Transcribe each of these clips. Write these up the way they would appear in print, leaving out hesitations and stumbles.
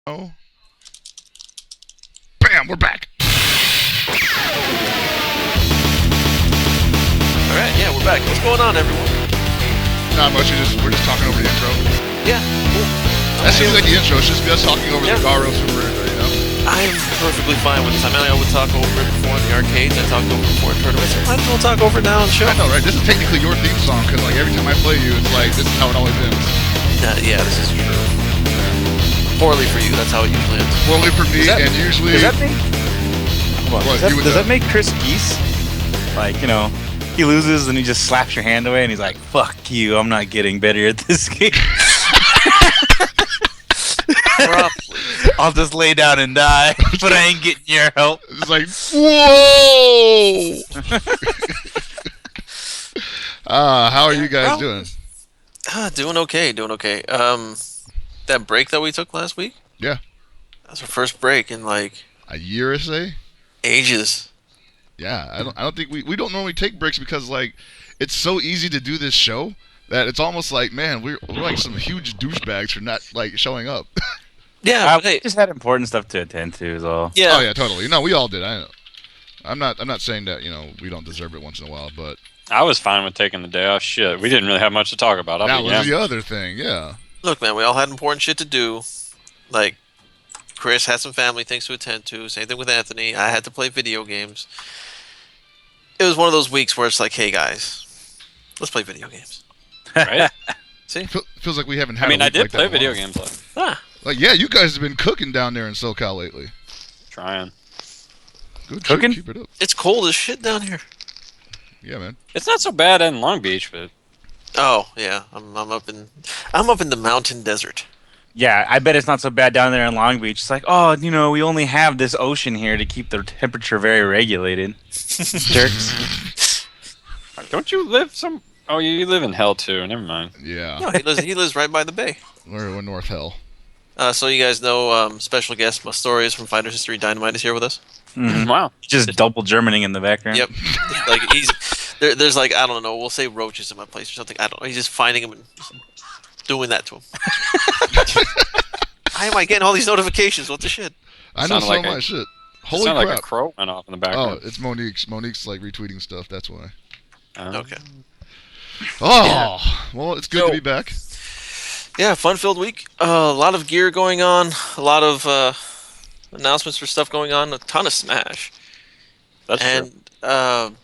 Oh. Bam, we're back. Alright, yeah, we're back. What's going on, everyone? Not much, we're just talking over the intro. Yeah, cool. That seems like the intro. It's just us talking over the Garo Super Intro, you know? I'm perfectly fine with this. I mean, I would talk over it before in the arcades. I talked over it before in tournaments. Sometimes we'll talk over it now on the show. I know, right? This is technically your theme song, because like every time I play you, it's like, this is how it always ends. Yeah, this is true. Poorly for you, that's how it usually ends. Poorly for me, and usually... Does that make... Does that make Chris Geese? Like, you know, he loses and he just slaps your hand away and he's like, fuck you, I'm not getting better at this game. I'll just lay down and die, but I ain't getting your help. It's like, whoa! How are you guys doing? Doing okay. That break that we took last week? Yeah. That was our first break in like... a year or so? Ages. Yeah, I don't think we don't normally take breaks because like it's so easy to do this show that it's almost like, man, we're like some huge douchebags for not like showing up. Yeah, I just had important stuff to attend to is all. Yeah. Oh yeah, totally. No, we all did. I'm not saying that, you know, we don't deserve it once in a while, but I was fine with taking the day off. Shit, we didn't really have much to talk about. That was the other thing, yeah. Look, man, we all had important shit to do. Like, Chris had some family things to attend to. Same thing with Anthony. I had to play video games. It was one of those weeks where it's like, hey, guys, let's play video games. Right? See? Feels like we haven't had I mean, a I week did like play that video long. games. Like, Like, yeah, you guys have been cooking down there in SoCal lately. trying. Good Cooking? shit, keep it up. It's cold as shit down here. Yeah, man. It's not so bad in Long Beach, but Oh, yeah. I'm up in the mountain desert. Yeah, I bet it's not so bad down there in Long Beach. It's like, oh, you know, we only have this ocean here to keep the temperature very regulated. Jerks. don't you live some? Oh, you live in hell too. Never mind. Yeah. No, he lives right by the bay. We're North Hell. So you guys know special guest Stories from Fighters History Dynamite is here with us. Mm-hmm. Wow. Just double Germaning in the background. Yep. Like there's like, I don't know, we'll say roaches in my place or something. I don't know. He's just finding them and doing that to him. Why am I getting all these notifications? What the shit? I know Sounded so like much shit. Holy Sounded crap. like a crow went off in the Oh, background. it's Monique's. Monique's like retweeting stuff, that's why. Okay. Oh, well, it's good to be back. Yeah, fun-filled week. A lot of gear going on. A lot of announcements for stuff going on. A ton of Smash. That's true. And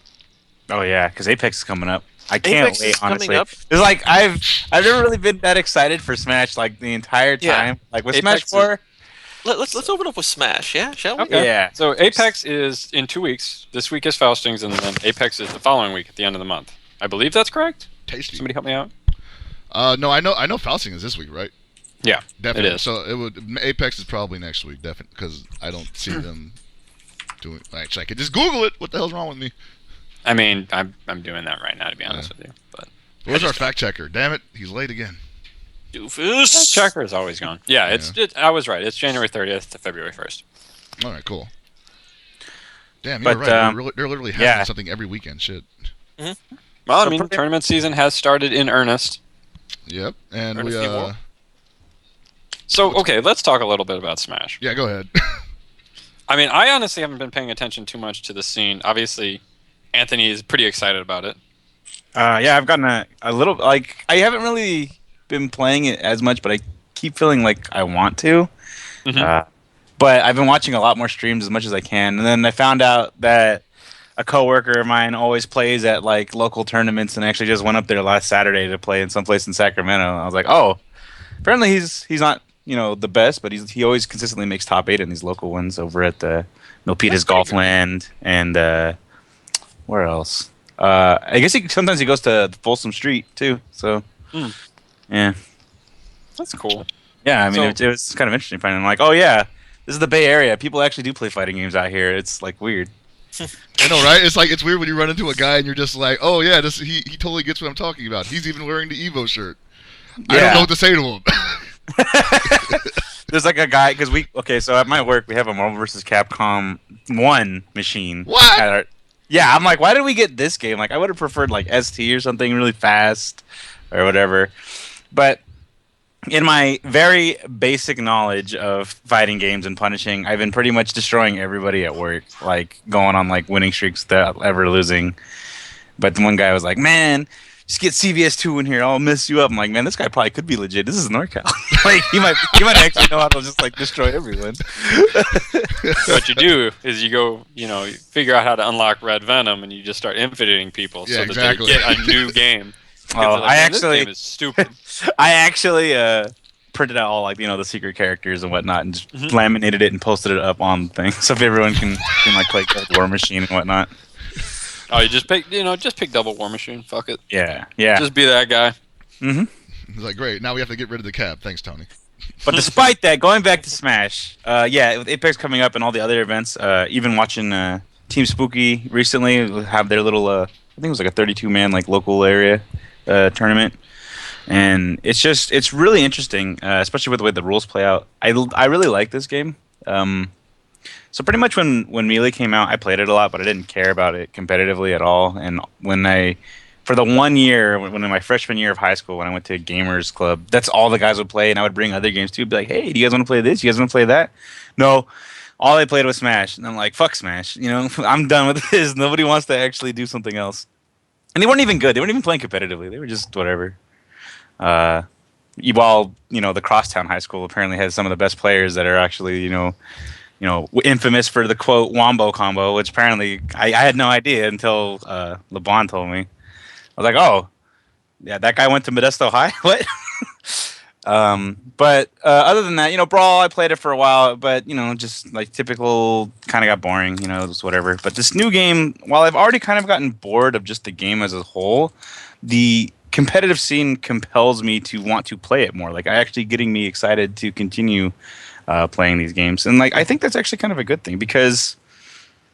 Oh yeah, because Apex is coming up. I can't Apex is wait. coming Honestly, up. it's like I've never really been that excited for Smash like the entire Yeah. time. Like with Apex Smash 4. let's open up with Smash, yeah? Shall we? Okay. Yeah. So Apex is in 2 weeks. This week is Faustings, and then Apex is the following week at the end of the month. I believe that's correct. Tasty. Somebody help me out. No, I know Fausting is this week, right? Yeah, Definitely. it is. So Apex is probably next week, definitely, because I don't see them doing. Actually, I could just Google it. What the hell's wrong with me? I mean, I'm doing that right now, to be honest with you. But Where's our fact checker? Damn it, he's late again. Doofus. checker is always gone. Yeah, I was right. It's January 30th to February 1st. All right, cool. Damn, you're But, right. They're literally having something every weekend. Shit. Well, I mean, tournament season has started in earnest. Yep, and Ernest we. Moore. So, okay, let's talk a little bit about Smash. Yeah, go ahead. I mean, I honestly haven't been paying attention too much to the scene. Obviously, Anthony is pretty excited about it. Yeah, I've gotten a little like I haven't really been playing it as much, but I keep feeling like I want to. Mhm. But I've been watching a lot more streams as much as I can, and then I found out that a coworker of mine always plays at like local tournaments, and actually just went up there last Saturday to play in some place in Sacramento. I was like, oh, apparently he's not the best, but he always consistently makes top 8 in these local ones over at the Milpitas Golfland and where else? I guess sometimes he goes to Folsom Street too. So yeah, That's cool. yeah. I mean, it was kind of interesting finding like, oh yeah, this is the Bay Area. People actually do play fighting games out here. It's like weird. I know, right? It's like it's weird when you run into a guy and you're just like, oh yeah, he totally gets what I'm talking about. He's even wearing the Evo shirt. I don't know what to say to him. There's like a guy because so at my work we have a Marvel vs. Capcom 1 machine. What? Yeah, I'm like, why did we get this game? Like, I would have preferred like ST or something really fast or whatever. But in my very basic knowledge of fighting games and punishing, I've been pretty much destroying everybody at work, like going on like winning streaks without ever losing. But the one guy was like, "Man, just get CVS2 in here. I'll mess you up." I'm like, "Man, this guy probably could be legit. This is NorCal. Like, he might actually know how to just like destroy everyone." What you do is you go, you figure out how to unlock Red Venom, and you just start infiltrating people Yeah, so exactly. that they get a new game. Oh, This game is stupid. I actually printed out all like the secret characters and whatnot, and just laminated it and posted it up on the thing, so if everyone can like play Cold War Machine and whatnot. Oh, you just pick double War Machine. Fuck it. Yeah. Just be that guy. Mm-hmm. He's like, great. Now we have to get rid of the cab. Thanks, Tony. But despite that, going back to Smash, with Apex coming up and all the other events, even watching Team Spooky recently have their little, I think it was like a 32-man like local area tournament, and it's really interesting, especially with the way the rules play out. I really like this game. So pretty much when Melee came out, I played it a lot, but I didn't care about it competitively at all. And for the 1 year, when in my freshman year of high school, when I went to a gamers club, that's all the guys would play, and I would bring other games too. Be like, "Hey, do you guys want to play this? You guys want to play that?" No, all they played was Smash, and I'm like, "Fuck Smash!" I'm done with this. Nobody wants to actually do something else. And they weren't even good. They weren't even playing competitively. They were just whatever. While the Crosstown High School apparently has some of the best players that are actually infamous for the quote Wombo combo, which apparently I had no idea until LeBron told me. I was like, "Oh, yeah, that guy went to Modesto High." What? But other than that, Brawl, I played it for a while, but just like typical, kind of got boring. It was whatever. But this new game, while I've already kind of gotten bored of just the game as a whole, the competitive scene compels me to want to play it more. Like, actually getting me excited to continue playing these games, and like I think that's actually kind of a good thing because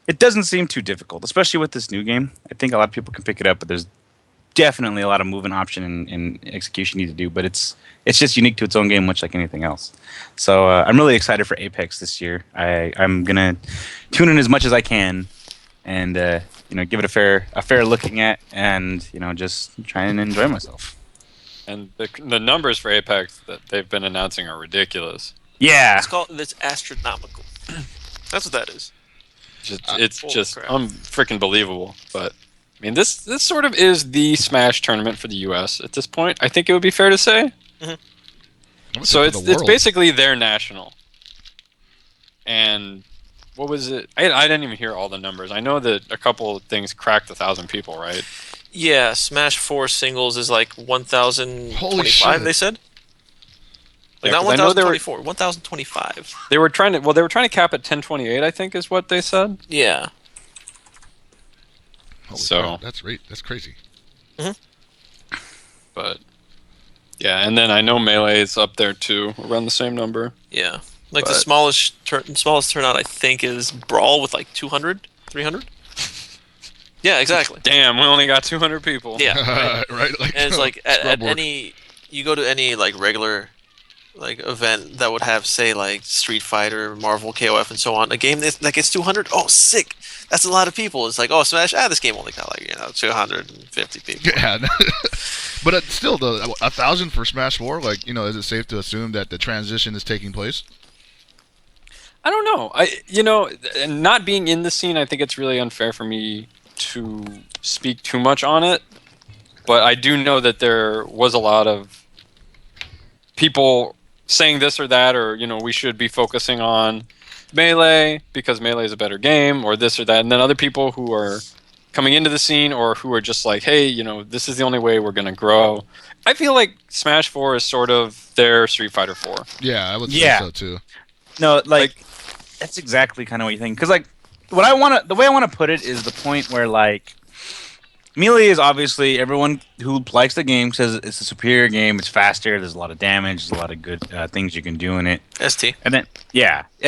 it doesn't seem too difficult, especially with this new game. I think a lot of people can pick it up, but there's definitely a lot of movement option and execution you need to do, but it's just unique to its own game, much like anything else. So I'm really excited for Apex this year. I'm gonna tune in as much as I can, and give it a fair looking at, and just try and enjoy myself. And the numbers for Apex that they've been announcing are ridiculous. Yeah, It's astronomical. That's what that is. It's just crap. freaking believable. But I mean, this sort of is the Smash tournament for the U.S. at this point. I think it would be fair to say. So it's basically their national. And what was it? I didn't even hear all the numbers. I know that a couple of things cracked 1,000 people, right? Yeah, Smash 4 singles is like 1,025. Holy shit. They said. Like Yeah, not 'cause I know they were- 1,024, 1,025. They were trying to cap at 1028, I think, is what they said. Yeah. Holy So- crap, that's right. That's crazy. But yeah, and then I know Melee is up there too, around the same number. Yeah. Like the But- smallest turnout I think is Brawl with like 200, 300. Yeah, exactly. Damn, we only got 200 people. Yeah. Right. Like, And it's like at scrub work. you go to any like regular like event that would have say like Street Fighter, Marvel, KOF, and so on. A game that gets 200. Oh, sick! That's a lot of people. It's like, oh, Smash. This game only got like 250 people. Yeah, but still, though, 1,000 for Smash 4. Like, is it safe to assume that the transition is taking place? I don't know. Not being in the scene, I think it's really unfair for me to speak too much on it. But I do know that there was a lot of people saying this or that, or we should be focusing on Melee because Melee is a better game, or this or that, and then other people who are coming into the scene or who are just like, hey, this is the only way we're gonna grow. I feel like Smash 4 is sort of their Street Fighter 4. Yeah, I would say Yeah. so too. No, like that's exactly kind of what you think. Because like, the way I want to put it is the point where like, Melee is obviously everyone who likes the game says it's a superior game. It's faster. There's a lot of damage. There's a lot of good things you can do in it. ST. And then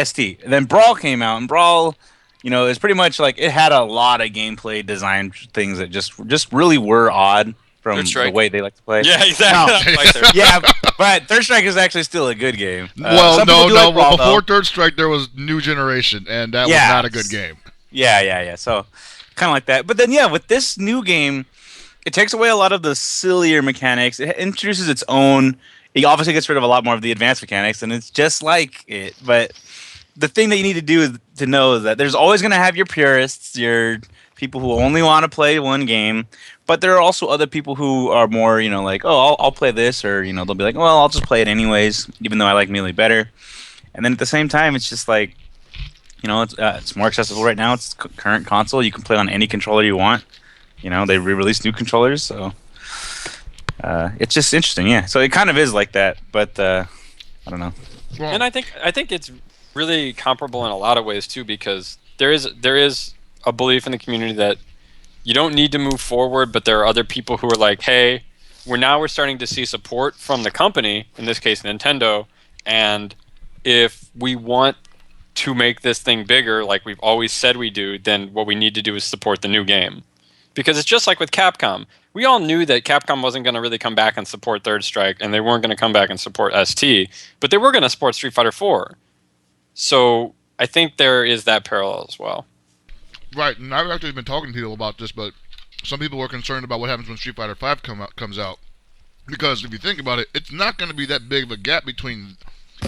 ST. And then Brawl came out, and Brawl, is pretty much like it had a lot of gameplay design things that just really were odd from Third the Strike. way they like to play. Yeah, exactly. Like they're- Yeah, but Third Strike is actually still a good game. Well, some people no. do like Brawl, though. Before Third Strike, there was New Generation, and that was Yeah. not a good game. Yeah. So, kind of like that. But then, with this new game, it takes away a lot of the sillier mechanics. It introduces its own He obviously gets rid of a lot more of the advanced mechanics, and it's just like it. But the thing that you need to do is to know that there's always going to have your purists, your people who only want to play one game, but there are also other people who are more, like, oh, I'll play this, or they'll be like, well, I'll just play it anyways, even though I like Melee better. And then at the same time, it's just like, it's more accessible right now. It's current console. You can play on any controller you want. They re-release new controllers, so it's just interesting. Yeah, so it kind of is like that, but I don't know. And I think it's really comparable in a lot of ways too, because there is a belief in the community that you don't need to move forward, but there are other people who are like, hey, we're starting to see support from the company, in this case Nintendo, and if we want to make this thing bigger, like we've always said we do, then what we need to do is support the new game. Because it's just like with Capcom. We all knew that Capcom wasn't going to really come back and support Third Strike, and they weren't going to come back and support ST, but they were going to support Street Fighter 4. So I think there is that parallel as well. Right, and I've actually been talking to people about this, but some people were concerned about what happens when Street Fighter 5 comes out. Because if you think about it, it's not going to be that big of a gap between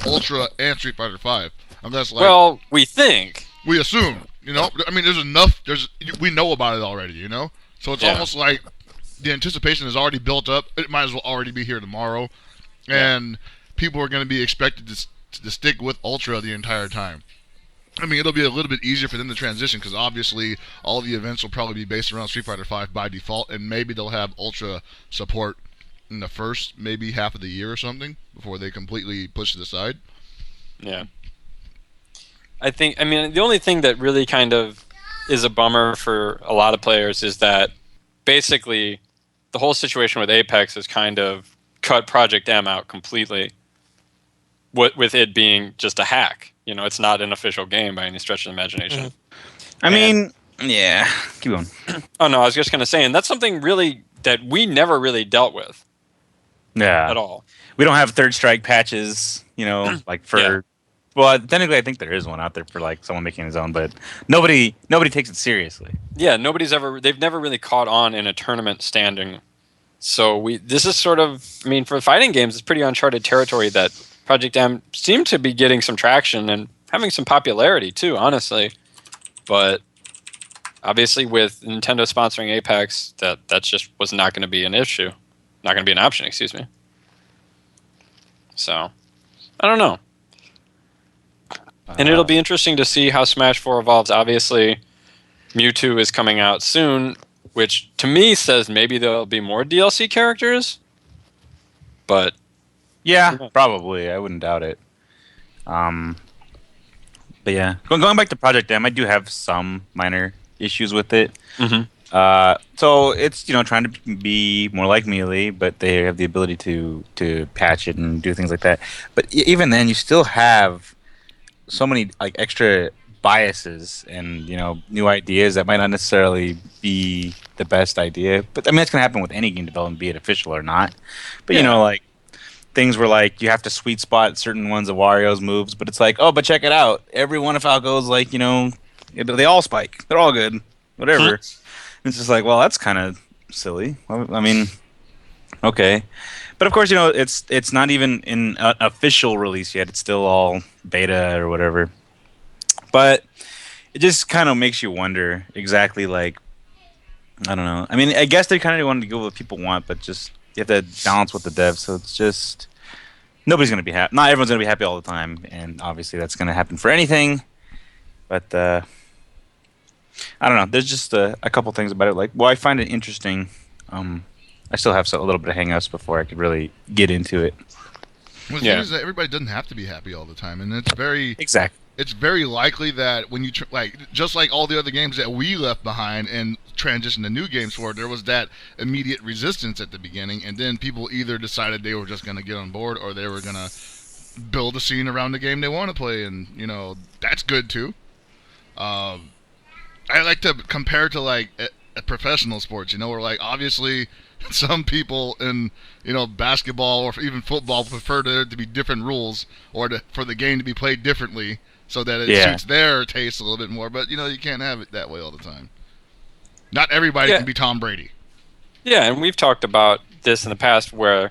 Ultra and Street Fighter 5. Unless, well, we think. We assume, I mean, there's enough, we know about it already, So it's almost like the anticipation is already built up. It might as well already be here tomorrow. And people are going to be expected to stick with Ultra the entire time. I mean, it'll be a little bit easier for them to transition because obviously all the events will probably be based around Street Fighter 5 by default, and maybe they'll have Ultra support in the first maybe half of the year or something before they completely push it aside. Yeah. I mean, the only thing that really kind of is a bummer for a lot of players is that basically the whole situation with Apex has kind of cut Project M out completely, with it being just a hack. It's not an official game by any stretch of the imagination. I mean, yeah. Keep going. Oh, no, I was just going to say, and that's something really that we never really dealt with. Yeah. At all. We don't have Third Strike patches, like for... Yeah. Well, technically, I think there is one out there for like someone making his own, but nobody takes it seriously. Yeah, they've never really caught on in a tournament standing. So this is sort of, I mean, for fighting games, it's pretty uncharted territory that Project M seemed to be getting some traction and having some popularity too, honestly. But obviously, with Nintendo sponsoring Apex, that just was not going to be an issue, not going to be an option. Excuse me. So, I don't know. And it'll be interesting to see how Smash 4 evolves. Obviously, Mewtwo is coming out soon, which to me says maybe there'll be more DLC characters. But yeah, probably. I wouldn't doubt it. But yeah, going back to Project M, I do have some minor issues with it. Mm-hmm. So it's trying to be more like Melee, but they have the ability to patch it and do things like that. But even then, you still have so many like extra biases and new ideas that might not necessarily be the best idea. But I mean that's gonna happen with any game development, be it official or not. But like things where like you have to sweet spot certain ones of Wario's moves, but it's like, oh, but check it out, every one of Falco's like they all spike, they're all good, whatever. It's just like, well, that's kind of silly. I mean, okay. But of course, it's not even in an official release yet. It's still all beta or whatever. But it just kind of makes you wonder exactly, like, I don't know. I mean, I guess they kind of wanted to go with what people want, but just you have to balance with the devs. So it's just nobody's going to be happy. Not everyone's going to be happy all the time, and obviously that's going to happen for anything. But I don't know. There's just a couple things about it. Like, well, I find it interesting. I still have a little bit of hang-ups before I could really get into it. Well, the thing is that everybody doesn't have to be happy all the time, and it's very exactly. It's very likely that when you just like all the other games that we left behind and transitioned to new games for, there was that immediate resistance at the beginning, and then people either decided they were just going to get on board or they were going to build a scene around the game they want to play, and that's good too. I like to compare to like a professional sports, where like obviously some people in basketball or even football prefer there to be different rules or for the game to be played differently so that it suits their taste a little bit more. But you can't have it that way all the time. Not everybody can be Tom Brady. Yeah, and we've talked about this in the past where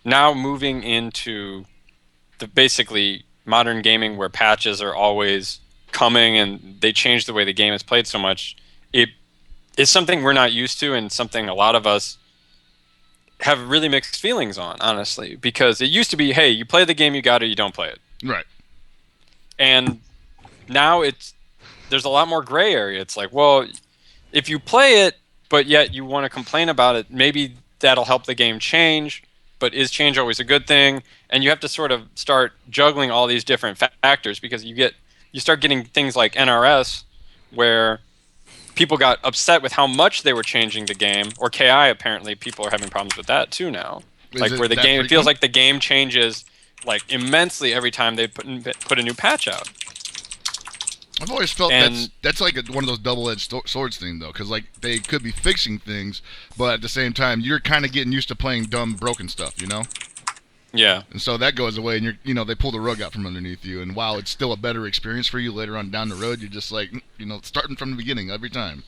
now moving into the basically modern gaming where patches are always coming and they change the way the game is played so much, it is something we're not used to and something a lot of us have really mixed feelings on, honestly, because it used to be, hey, you play the game you got or you don't play it. Right. And now there's a lot more gray area. It's like, well, if you play it but yet you want to complain about it, maybe that'll help the game change, but is change always a good thing? And you have to sort of start juggling all these different factors, because you start getting things like NRS where people got upset with how much they were changing the game, or KI apparently people are having problems with that too now. Like where the game, it feels like the game changes like immensely every time they put a new patch out. I've always felt that's like one of those double-edged swords thing, though, because like they could be fixing things, but at the same time, you're kind of getting used to playing dumb, broken stuff, you know? Yeah. And so that goes away, and they pull the rug out from underneath you, and while it's still a better experience for you later on down the road, you're just like, starting from the beginning every time.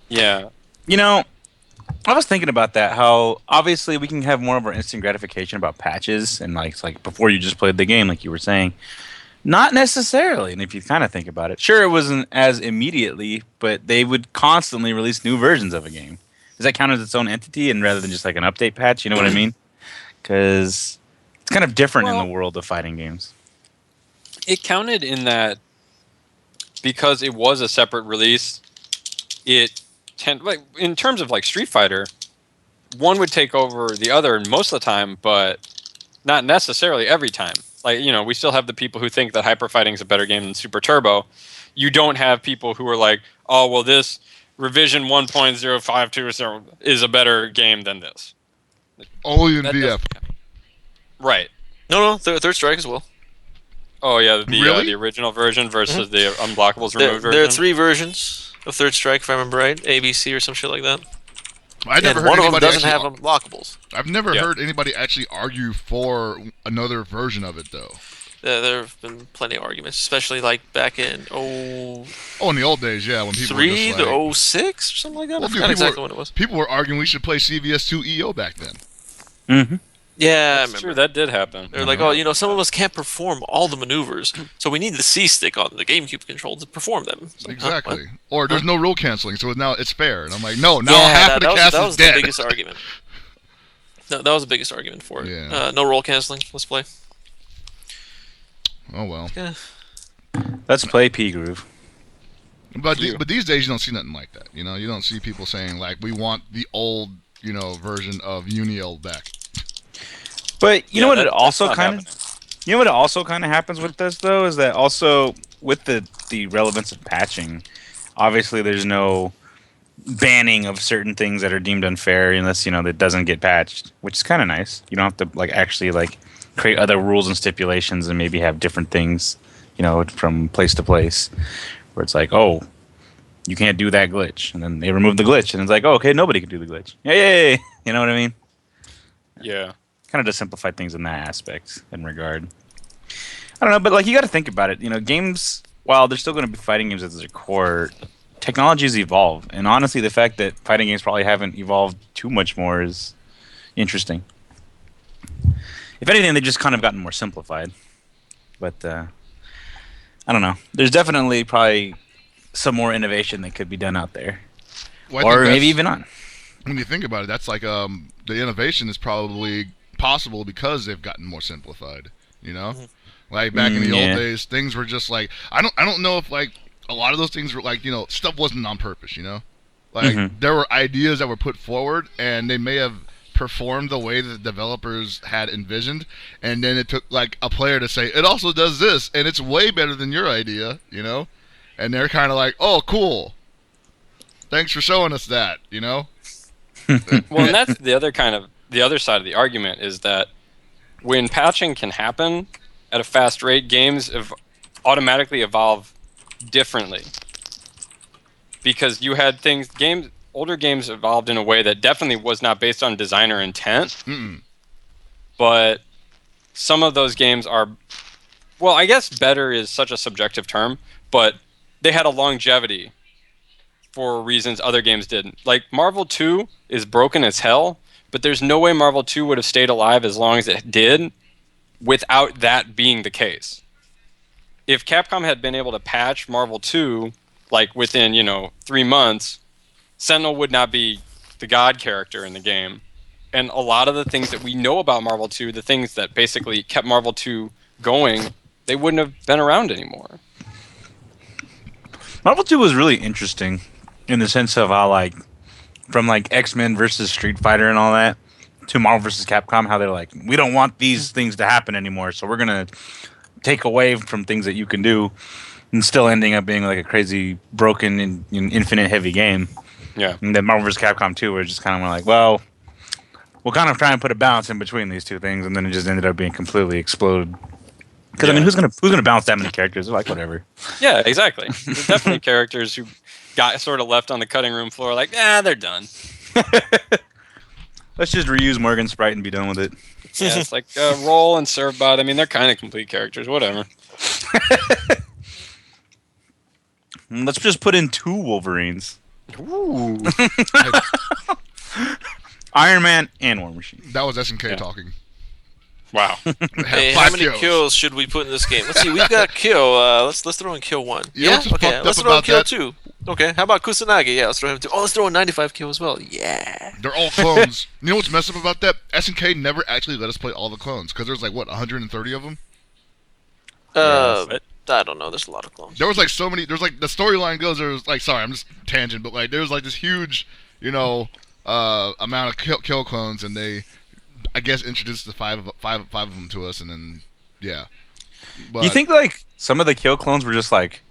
Yeah. I was thinking about that, how obviously we can have more of our instant gratification about patches, and it's like before you just played the game, like you were saying. Not necessarily, and if you kind of think about it, sure, it wasn't as immediately, but they would constantly release new versions of a game. Does that count as its own entity, and rather than just like an update patch? You know what I mean? Because it's kind of different in the world of fighting games. It counted in that because it was a separate release. In terms of like Street Fighter, one would take over the other most of the time, but not necessarily every time. Like, we still have the people who think that Hyper Fighting is a better game than Super Turbo. You don't have people who are like, oh, well, this revision 1.052 is a better game than this. Only in VF. Right. No, Third Strike as well. Oh, yeah, Really? the original version versus the Unblockables removed version. There are 3 versions of Third Strike, if I remember right. A, B, C, or some shit like that. I've never heard one of them anybody doesn't have unblockables. I've never heard anybody actually argue for another version of it, though. There have been plenty of arguments, especially like back in in the old days, yeah, when people 3 were just like, to 06 or something like that. Well, I forgot exactly what it was. People were arguing we should play CVS2 EO back then. Mm-hmm. Yeah, That's true. That did happen. They're like, oh, some of us can't perform all the maneuvers, so we need the C stick on the GameCube control to perform them. Like, exactly. Or there's no rule canceling, so now it's fair. And I'm like, no, now half of the cast that is was dead. the biggest argument. No, that was the biggest argument for it. Yeah. No roll canceling. Let's play. Oh well. Yeah. Let's play P-Groove. But these days you don't see nothing like that. You don't see people saying like, we want the old version of Uniel back. But you know what it also kind of happens with this though, is that also with the relevance of patching, obviously there's no banning of certain things that are deemed unfair unless that doesn't get patched, which is kind of nice. You don't have to actually create other rules and stipulations and maybe have different things, from place to place, where it's like, oh, you can't do that glitch, and then they remove the glitch, and it's like, oh, okay, nobody can do the glitch. Yay! You know what I mean? Yeah. Kind of to simplify things in that aspect and regard. I don't know, but you got to think about it. Games, while they're still going to be fighting games at their core, technologies evolve, and honestly, the fact that fighting games probably haven't evolved too much more is interesting. If anything, they've just kind of gotten more simplified. But I don't know. There's definitely probably some more innovation that could be done out there, or maybe even on. When you think about it, that's like the innovation is probably possible because they've gotten more simplified. Mm-hmm. Like back in the old days, things were just like I don't know if a lot of those things were stuff wasn't on purpose. There were ideas that were put forward and they may have performed the way that the developers had envisioned, and then it took a player to say it also does this and it's way better than your idea, and they're kind of like, oh, cool, thanks for showing us that. Well, and that's the other side of the argument is that when patching can happen at a fast rate, games automatically evolve differently. Because you had older games evolved in a way that definitely was not based on designer intent. Mm-mm. But some of those games are, well, I guess better is such a subjective term, but they had a longevity for reasons other games didn't. Like Marvel 2 is broken as hell, but there's no way Marvel 2 would have stayed alive as long as it did without that being the case. If Capcom had been able to patch Marvel 2 like within, 3 months, Sentinel would not be the god character in the game. And a lot of the things that we know about Marvel 2, the things that basically kept Marvel 2 going, they wouldn't have been around anymore. Marvel 2 was really interesting in the sense of how, like, from, like, X-Men versus Street Fighter and all that to Marvel versus Capcom, how they're like, we don't want these things to happen anymore, so we're going to take away from things that you can do, and still ending up being, like, a crazy, broken, and infinite heavy game. Yeah. And then Marvel vs. Capcom 2 was just kind of like, well, we'll kind of try and put a balance in between these two things, and then it just ended up being completely exploded. Because, I mean, who's gonna balance that many characters? They're like, whatever. Yeah, exactly. There's definitely characters who got sort of left on the cutting room floor like, they're done. Let's just reuse Morgan Sprite and be done with it. Yeah, it's like Roll and Servbot. I mean, they're kind of complete characters. Whatever. Let's just put in 2 Wolverines. Ooh. Iron Man and War Machine. That was SNK talking. Wow. Hey, how many kills should we put in this game? Let's see. We've got Kill. Let's throw in Kill 1. Yeah. Okay. Let's throw in Kill 2. Okay. How about Kusanagi? Yeah. Let's throw him 2. Oh, let's throw in 95 Kill as well. Yeah. They're all clones. You know what's messed up about that? SNK never actually let us play all the clones because there's like 130 of them. I don't know. There's a lot of clones. There was like so many. There's like the storyline goes. There was like, sorry, I'm just tangent, but like there was like this huge, amount of kill clones, and they, I guess, introduced the five of them to us, and then But, you think like some of the kill clones were just like,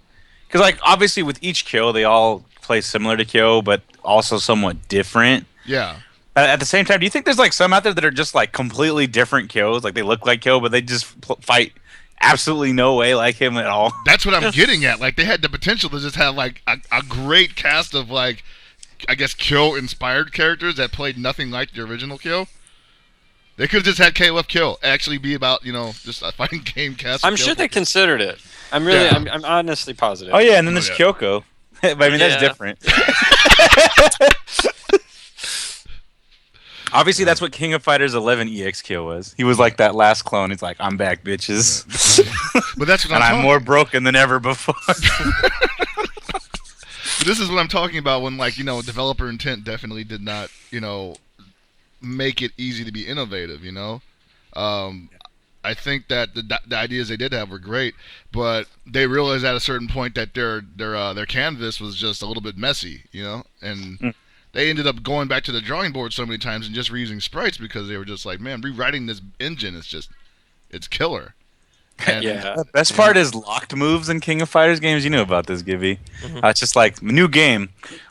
because like obviously with each kill they all play similar to kill, but also somewhat different. Yeah. At the same time, do you think there's like some out there that are just like completely different kills? Like they look like kill, but they just fight absolutely no way like him at all. That's what I'm getting at. Like they had the potential to just have like a great cast of like, I guess, Kill inspired characters that played nothing like the original Kill. They could have just had KOF Kill actually be about just a fighting game cast. I'm sure they considered it. I'm really, I'm honestly positive. Oh yeah, and then there's Kyoko. I mean that's different. Obviously, that's what King of Fighters 11 EX Kill was. He was like that last clone. He's like, I'm back, bitches. But that's what and I'm more broken than ever before. This is what I'm talking about when, like, developer intent definitely did not, make it easy to be innovative, I think that the ideas they did have were great, but they realized at a certain point that their canvas was just a little bit messy, and they ended up going back to the drawing board so many times and just reusing sprites because they were just like, man, rewriting this engine is it's killer. And, the best part is locked moves in King of Fighters games. You know about this, Gibby. It's just like, new game.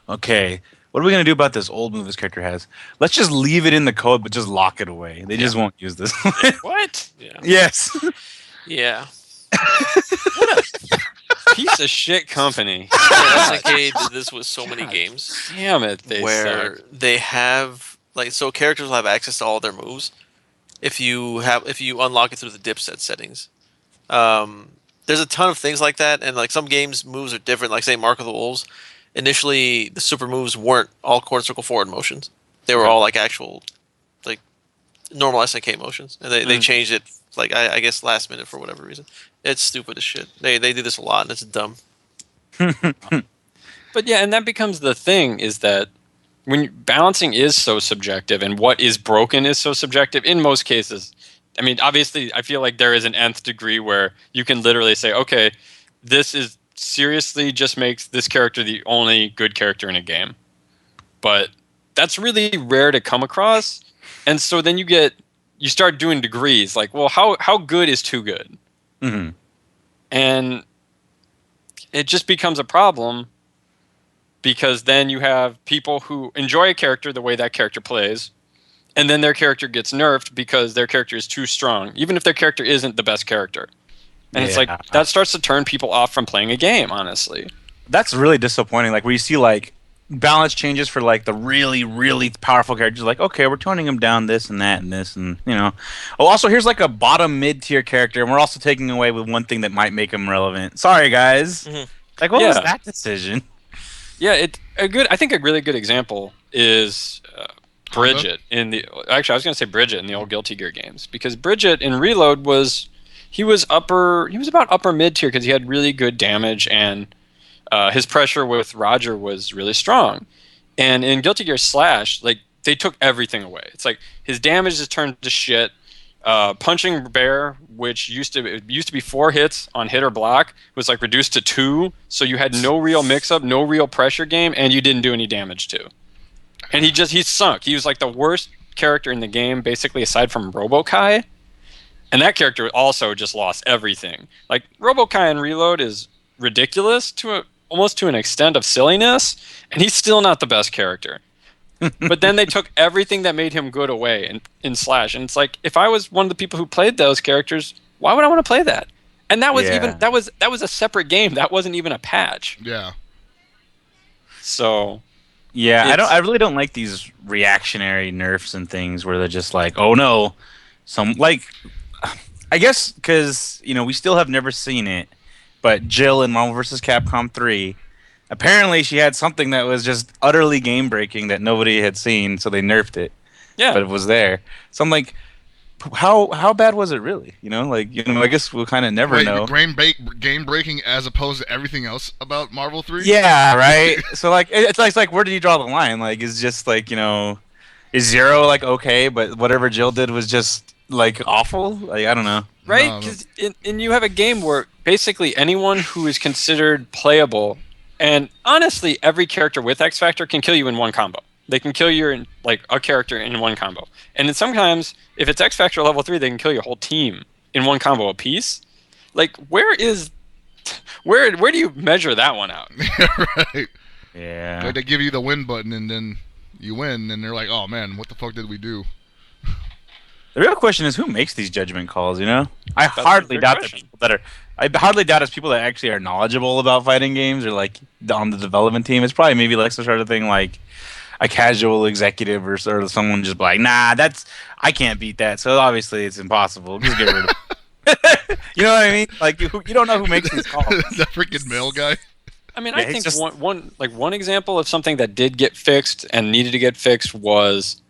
Okay, what are we going to do about this old move this character has? Let's just leave it in the code, but just lock it away. They just won't use this. What? Yeah. Yes. Yeah. What a piece of shit company. SNK did this with so many games. Damn it, where suck. they have so characters will have access to all their moves if you unlock it through the dipset settings. There's a ton of things like that, and like some games moves are different. Like say Mark of the Wolves, initially the super moves weren't all quarter circle forward motions. They were all like actual like normal SNK motions, and they changed it like I guess last minute for whatever reason. It's stupid as shit. They do this a lot, and it's dumb. But yeah, and that becomes the thing is that when balancing is so subjective and what is broken is so subjective in most cases. I mean, obviously, I feel like there is an nth degree where you can literally say, okay, this is seriously just makes this character the only good character in a game. But that's really rare to come across. And so then you start doing degrees. Like, well, how good is too good? Mm-hmm. And it just becomes a problem because then you have people who enjoy a character the way that character plays, and then their character gets nerfed because their character is too strong, even if their character isn't the best character. And it's like, that starts to turn people off from playing a game, honestly. That's really disappointing. Like, where you see, like, balance changes for, like, the really, really powerful characters. Like, okay, we're toning them down this and that and this and, Oh, also, here's, like, a bottom mid-tier character, and we're also taking away with one thing that might make him relevant. Sorry, guys. Mm-hmm. Like, what was that decision? Yeah, I think a really good example is Bridget in the actually I was going to say Bridget in the old Guilty Gear games, because Bridget in Reload was about upper mid tier because he had really good damage, and his pressure with Roger was really strong. And in Guilty Gear Slash, like, they took everything away. It's like his damage is turned to shit. Punching Bear, which used to be 4 hits on hit or block, was like reduced to 2, so you had no real mix-up, no real pressure game, and you didn't do any damage to. And he sunk. He was like the worst character in the game, basically, aside from Robo-Kai. And that character also just lost everything. Like, Robo-Kai in Reload is ridiculous almost to an extent of silliness, and he's still not the best character. But then they took everything that made him good away in Slash, and it's like, if I was one of the people who played those characters, why would I want to play that? And that was that was a separate game. That wasn't even a patch. Yeah. So yeah, I really don't like these reactionary nerfs and things where they're just like, oh no, I guess because we still have never seen it, but Jill in Marvel vs. Capcom 3. Apparently, she had something that was just utterly game-breaking that nobody had seen, so they nerfed it. Yeah, but it was there. So I'm like, how bad was it really? I guess we'll kind of never know. Game-breaking as opposed to everything else about Marvel 3. Yeah, right. So like, it's like, where did you draw the line? Like, is just like is Zero like okay, but whatever Jill did was just like awful? Like, I don't know. Right? Because you have a game where basically anyone who is considered playable. And honestly, every character with X Factor can kill you in one combo. They can kill a character in one combo. And then sometimes, if it's X Factor level 3, they can kill your whole team in one combo apiece. Like, where do you measure that one out? Right. Yeah. Like, they give you the win button, and then you win, and they're like, oh man, what the fuck did we do? The real question is, who makes these judgment calls, I hardly doubt it's people that actually are knowledgeable about fighting games or like on the development team. It's probably maybe like some sort of thing like a casual executive or someone just like, nah, I can't beat that. So obviously it's impossible. Just get rid of it. You know what I mean? Like, you don't know who makes these calls. The freaking mail guy. I mean, I think one example of something that did get fixed and needed to get fixed was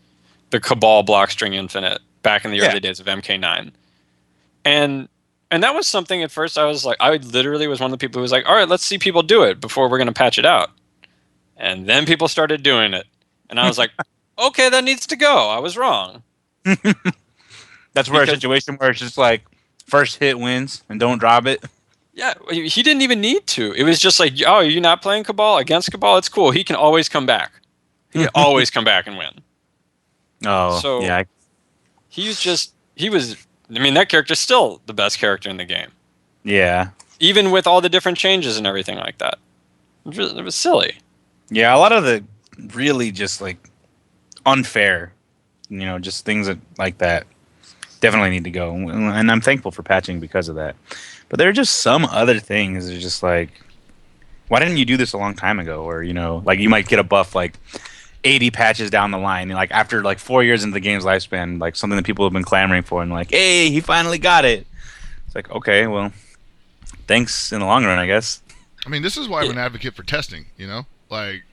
the Cabal Blockstring Infinite back in the early days of MK9. And that was something at first I was like, I literally was one of the people who was like, all right, let's see people do it before we're going to patch it out. And then people started doing it. And I was like, okay, that needs to go. I was wrong. That's where a situation where it's just like, first hit wins and don't drop it. Yeah, he didn't even need to. It was just like, oh, you're not playing Cabal against Cabal? It's cool. He can always come back. He can always come back and win. Oh, so yeah. That character's still the best character in the game. Yeah. Even with all the different changes and everything like that. It was silly. Yeah, a lot of the really just like unfair, just things like that definitely need to go. And I'm thankful for patching because of that. But there are just some other things that are just like, why didn't you do this a long time ago? Or, like you might get a buff like 80 patches down the line, like after like 4 years into the game's lifespan, like something that people have been clamoring for, and like, hey, he finally got it. It's like, okay, well, thanks in the long run, I guess. I mean, this is why I'm an advocate for testing. Like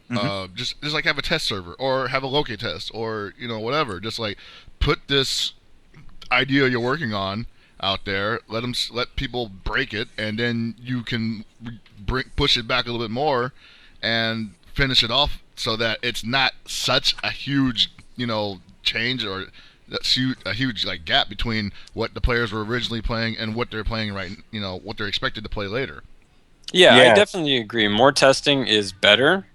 just like have a test server or have a locate test or whatever. Just like put this idea you're working on out there, let people break it, and then you can push it back a little bit more and finish it off so that it's not such a huge change or a huge like gap between what the players were originally playing and what they're playing what they're expected to play later. Yeah, I definitely agree. More testing is better,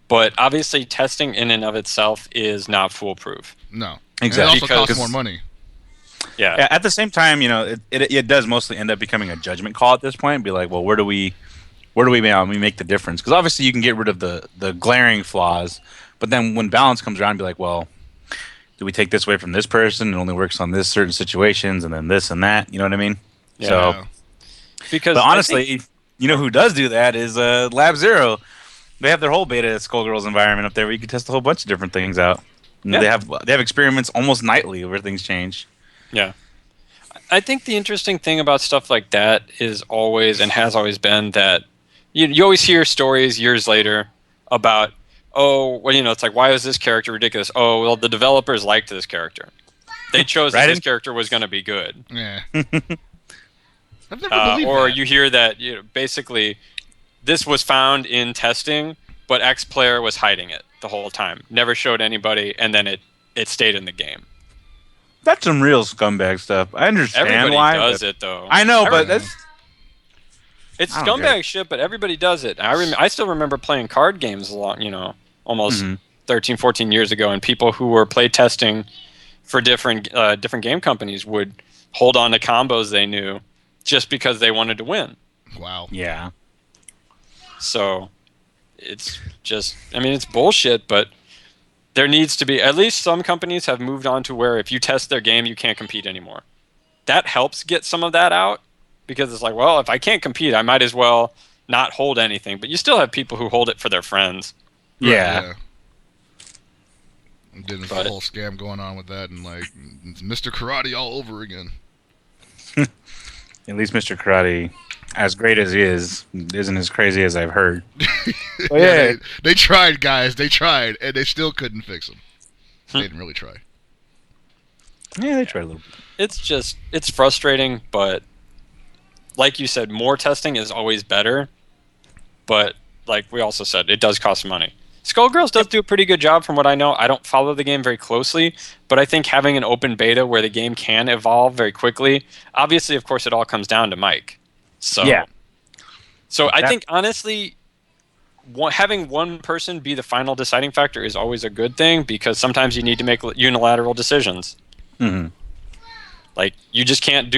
but obviously testing in and of itself is not foolproof. No, exactly. And it also costs more money. Yeah. At the same time, it does mostly end up becoming a judgment call at this point. And be like, well, where do we make the difference? Because obviously you can get rid of the glaring flaws, but then when balance comes around, be like, well, do we take this away from this person? It only works on this certain situations, and then this and that. You know what I mean? Yeah. So, because but honestly, who does do that is Lab Zero. They have their whole beta Skullgirls environment up there where you can test a whole bunch of different things out. And they have experiments almost nightly where things change. Yeah. I think the interesting thing about stuff like that is always and has always been that you always hear stories years later about oh, well, it's like, why is this character ridiculous? Oh, well, the developers liked this character. They chose that this character was going to be good. Yeah. I've never believed or that. you hear that basically this was found in testing, but X player was hiding it the whole time, never showed anybody, and then it stayed in the game. That's some real scumbag stuff. I understand Everybody why. does it though. I know, but that's it's I don't get scumbag shit. But everybody does it. I still remember playing card games a lot. Almost 13, 14 years ago, and people who were play testing for different game companies would hold on to combos they knew just because they wanted to win. Wow. Yeah. So it's just, it's bullshit, but there needs to be, at least some companies have moved on to where if you test their game, you can't compete anymore. That helps get some of that out, because it's like, well, if I can't compete, I might as well not hold anything. But you still have people who hold it for their friends. Yeah. And there's a whole scam going on with that, and like, it's Mr. Karate all over again. At least Mr. Karate, as great as he is, isn't as crazy as I've heard. Well, yeah, they tried, guys. They tried, and they still couldn't fix him. They didn't really try. Yeah, they tried a little bit. It's frustrating, but like you said, more testing is always better. But like we also said, it does cost money. Skullgirls does do a pretty good job from what I know. I don't follow the game very closely, but I think having an open beta where the game can evolve very quickly, obviously, of course, it all comes down to Mike. So, yeah. So I think, honestly, having one person be the final deciding factor is always a good thing, because sometimes you need to make unilateral decisions. Mm-hmm. Like, you can't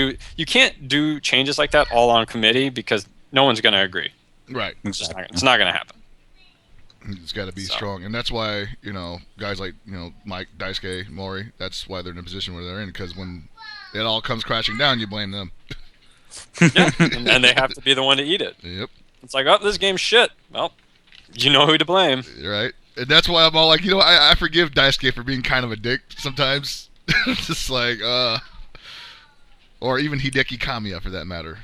do changes like that all on committee, because no one's going to agree. Right. Exactly. It's not going to happen. It's got to be strong, and that's why guys like Mike, Daisuke, Mori. That's why they're in the position where they're in, because when it all comes crashing down, you blame them. Yeah, and they have to be the one to eat it. Yep. It's like, oh, this game's shit. Well, you know who to blame. Right, and that's why I'm all like, I forgive Daisuke for being kind of a dick sometimes. Just like, or even Hideki Kamiya for that matter.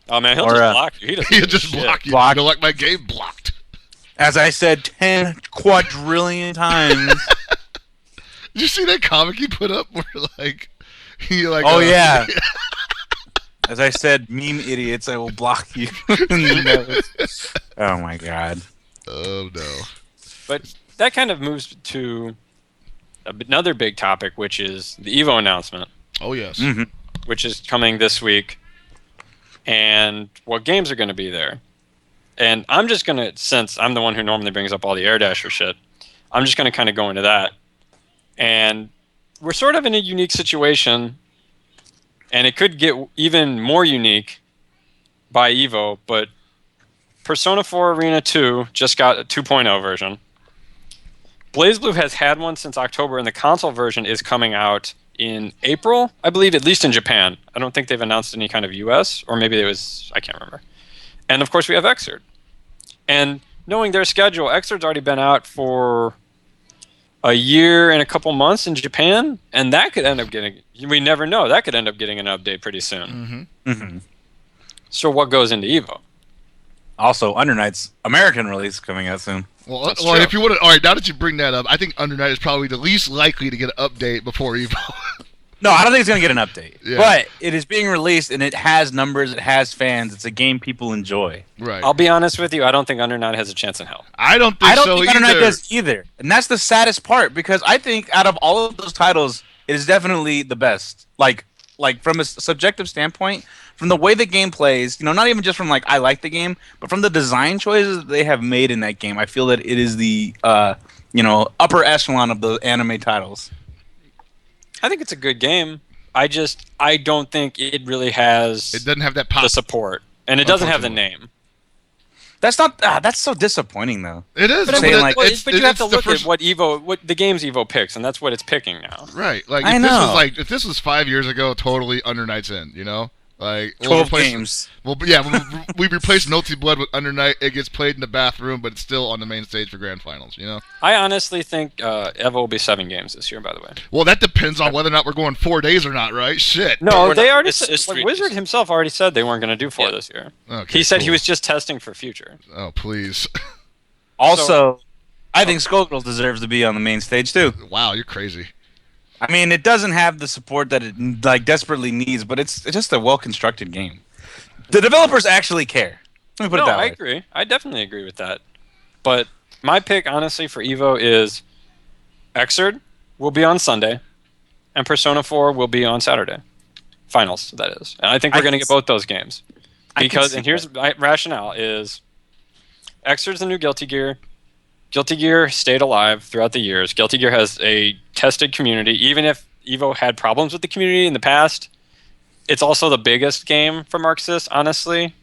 Oh man, he'll just block you. He'll just block you. Block. Like my game blocked. As I said 10 quadrillion times. Did you see that comic he put up where oh yeah. As I said, meme idiots, I will block you. Oh my god. Oh no. But that kind of moves to another big topic, which is the Evo announcement. Oh yes. Mm-hmm. Which is coming this week. And what games are going to be there. And I'm just going to, since I'm the one who normally brings up all the Air Dasher shit, I'm just going to kind of go into that. And we're sort of in a unique situation, and it could get even more unique by Evo, but Persona 4 Arena 2 just got a 2.0 version. BlazBlue has had one since October, and the console version is coming out in April, I believe, at least in Japan. I don't think they've announced any kind of US, or maybe it was, I can't remember. And of course we have Xrd. And knowing their schedule, Xrd's already been out for a year and a couple months in Japan, and that could end up getting, we never know, that could end up getting an update pretty soon. Mm-hmm. Mm-hmm. So what goes into Evo? Also, Under Night's American release coming out soon. Well, if you want to, all right, now that you bring that up, I think Under Night is probably the least likely to get an update before Evo. No, I don't think it's going to get an update. Yeah. But it is being released, and it has numbers, it has fans. It's a game people enjoy. Right. I'll be honest with you, I don't think Under Night has a chance in hell. I don't think Under Night does either. And that's the saddest part, because I think out of all of those titles, it is definitely the best. Like from a subjective standpoint, from the way the game plays, not even just from I like the game, but from the design choices that they have made in that game, I feel that it is the upper echelon of the anime titles. I think it's a good game. I don't think it really has. It doesn't have that pop. The support, and it doesn't have the name. That's not. That's so disappointing, though. It is. But, but you have to look at what the game's Evo picks, and that's what it's picking now. Right. If this was 5 years ago, totally Under Night's in. 12 games. Well, yeah, we replaced Naughty Blood with Under Night. It gets played in the bathroom, but it's still on the main stage for grand finals. I honestly think Evo will be 7 games this year. By the way. Well, that depends on whether or not we're going 4 days or not, right? Shit. No, they already. It's Wizard himself already said they weren't going to do 4 this year. Okay, He said cool. he was just testing for future. Oh, please. Also, I think Skullgirls deserves to be on the main stage too. Wow, you're crazy. I mean, it doesn't have the support that it desperately needs, but it's just a well-constructed game. The developers actually care. Let me put it that way. I agree. I definitely agree with that. But my pick, honestly, for Evo is Xrd will be on Sunday, and Persona 4 will be on Saturday. Finals, that is. And I think we're going to get both those games. Because, and here's my rationale, is Xrd's the new Guilty Gear. Guilty Gear stayed alive throughout the years. Guilty Gear has a tested community. Even if Evo had problems with the community in the past, it's also the biggest game from Arc Sys, honestly.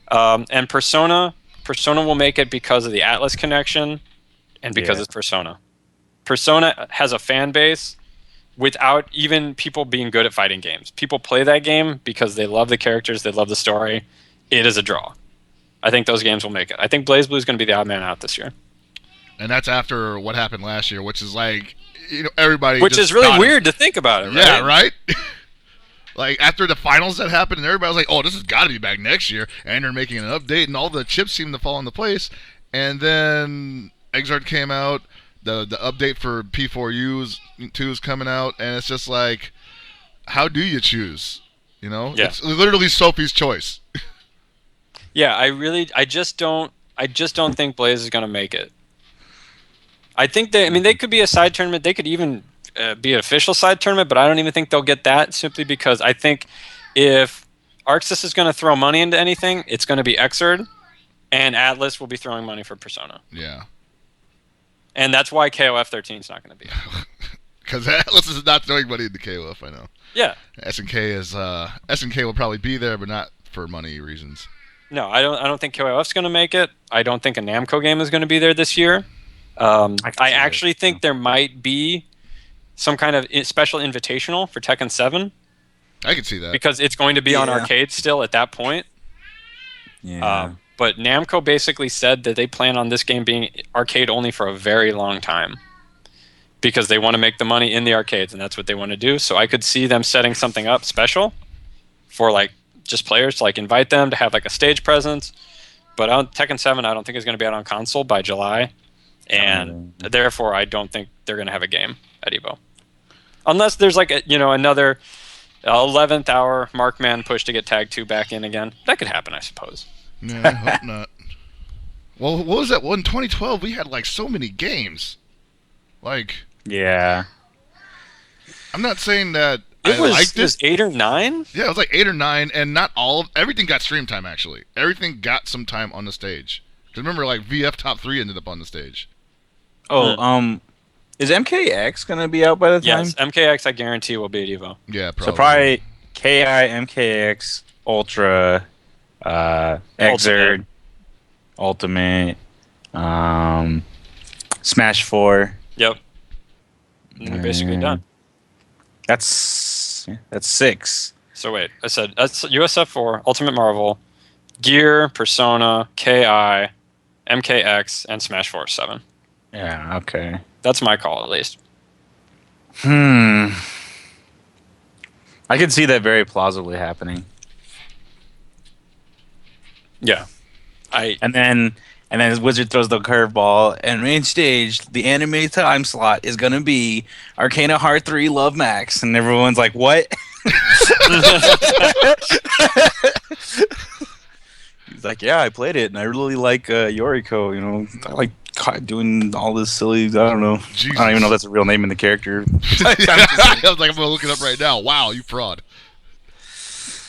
And Persona will make it because of the Atlas connection and because it's Persona. Persona has a fan base without even people being good at fighting games. People play that game because they love the characters, they love the story. It is a draw. I think those games will make it. I think BlazBlue is going to be the odd man out this year. And that's after what happened last year, which is like, everybody. Which is really weird to think about it, right? Yeah, right? Like, after the finals that happened, and everybody was like, oh, this has got to be back next year. And they're making an update, and all the chips seem to fall into place. And then Xrd came out. The update for P4U2 is coming out. And it's just like, how do you choose? Yeah. It's literally Sophie's choice. Yeah, I just don't think Blaze is going to make it. I think they could be a side tournament. They could even be an official side tournament, but I don't even think they'll get that simply because I think if Arc Sys is going to throw money into anything, it's going to be Xrd, and Atlas will be throwing money for Persona. Yeah. And that's why KOF 13 is not going to be. Because Atlas is not throwing money into KOF, I know. Yeah. SNK will probably be there, but not for money reasons. No, I don't think KOF's going to make it. I don't think a Namco game is going to be there this year. I actually think there might be some kind of special invitational for Tekken 7. I can see that. Because it's going to be on arcade still at that point. Yeah. But Namco basically said that they plan on this game being arcade only for a very long time. Because they want to make the money in the arcades, and that's what they want to do. So I could see them setting something up special for like just players to like invite them to have like a stage presence. But Tekken 7 I don't think is going to be out on console by July. And therefore, I don't think they're going to have a game at Evo, unless there's like another 11th hour Markman push to get Tag 2 back in again. That could happen, I suppose. Yeah, I hope not. Well, what was that? Well, in 2012, we had like so many games. Like, yeah, I'm not saying that it liked it. It was 8 or 9. Yeah, it was like 8 or 9, and not everything got stream time. Actually, everything got some time on the stage. Because remember, like VF Top 3 ended up on the stage. Oh, is MKX gonna be out by the time? Yes, MKX I guarantee will be at Evo. Yeah, probably. So probably KI, MKX, Ultra, Xrd, Ultimate, Smash 4. Yep. And they're basically done. That's 6. So wait, I said that's USF 4, Ultimate Marvel, Gear, Persona, KI, MKX, and Smash 4 7. Yeah, okay. That's my call, at least. I could see that very plausibly happening. Yeah. And then Wizard throws the curveball, and main stage, the anime time slot is gonna be Arcana Heart 3 Love Max, and everyone's like, "What?" He's like, "Yeah, I played it, and I really like Yoriko. I like doing all this silly. I don't know. Jesus. I don't even know if that's a real name in the character." I was like, I'm gonna look it up right now. Wow, you fraud.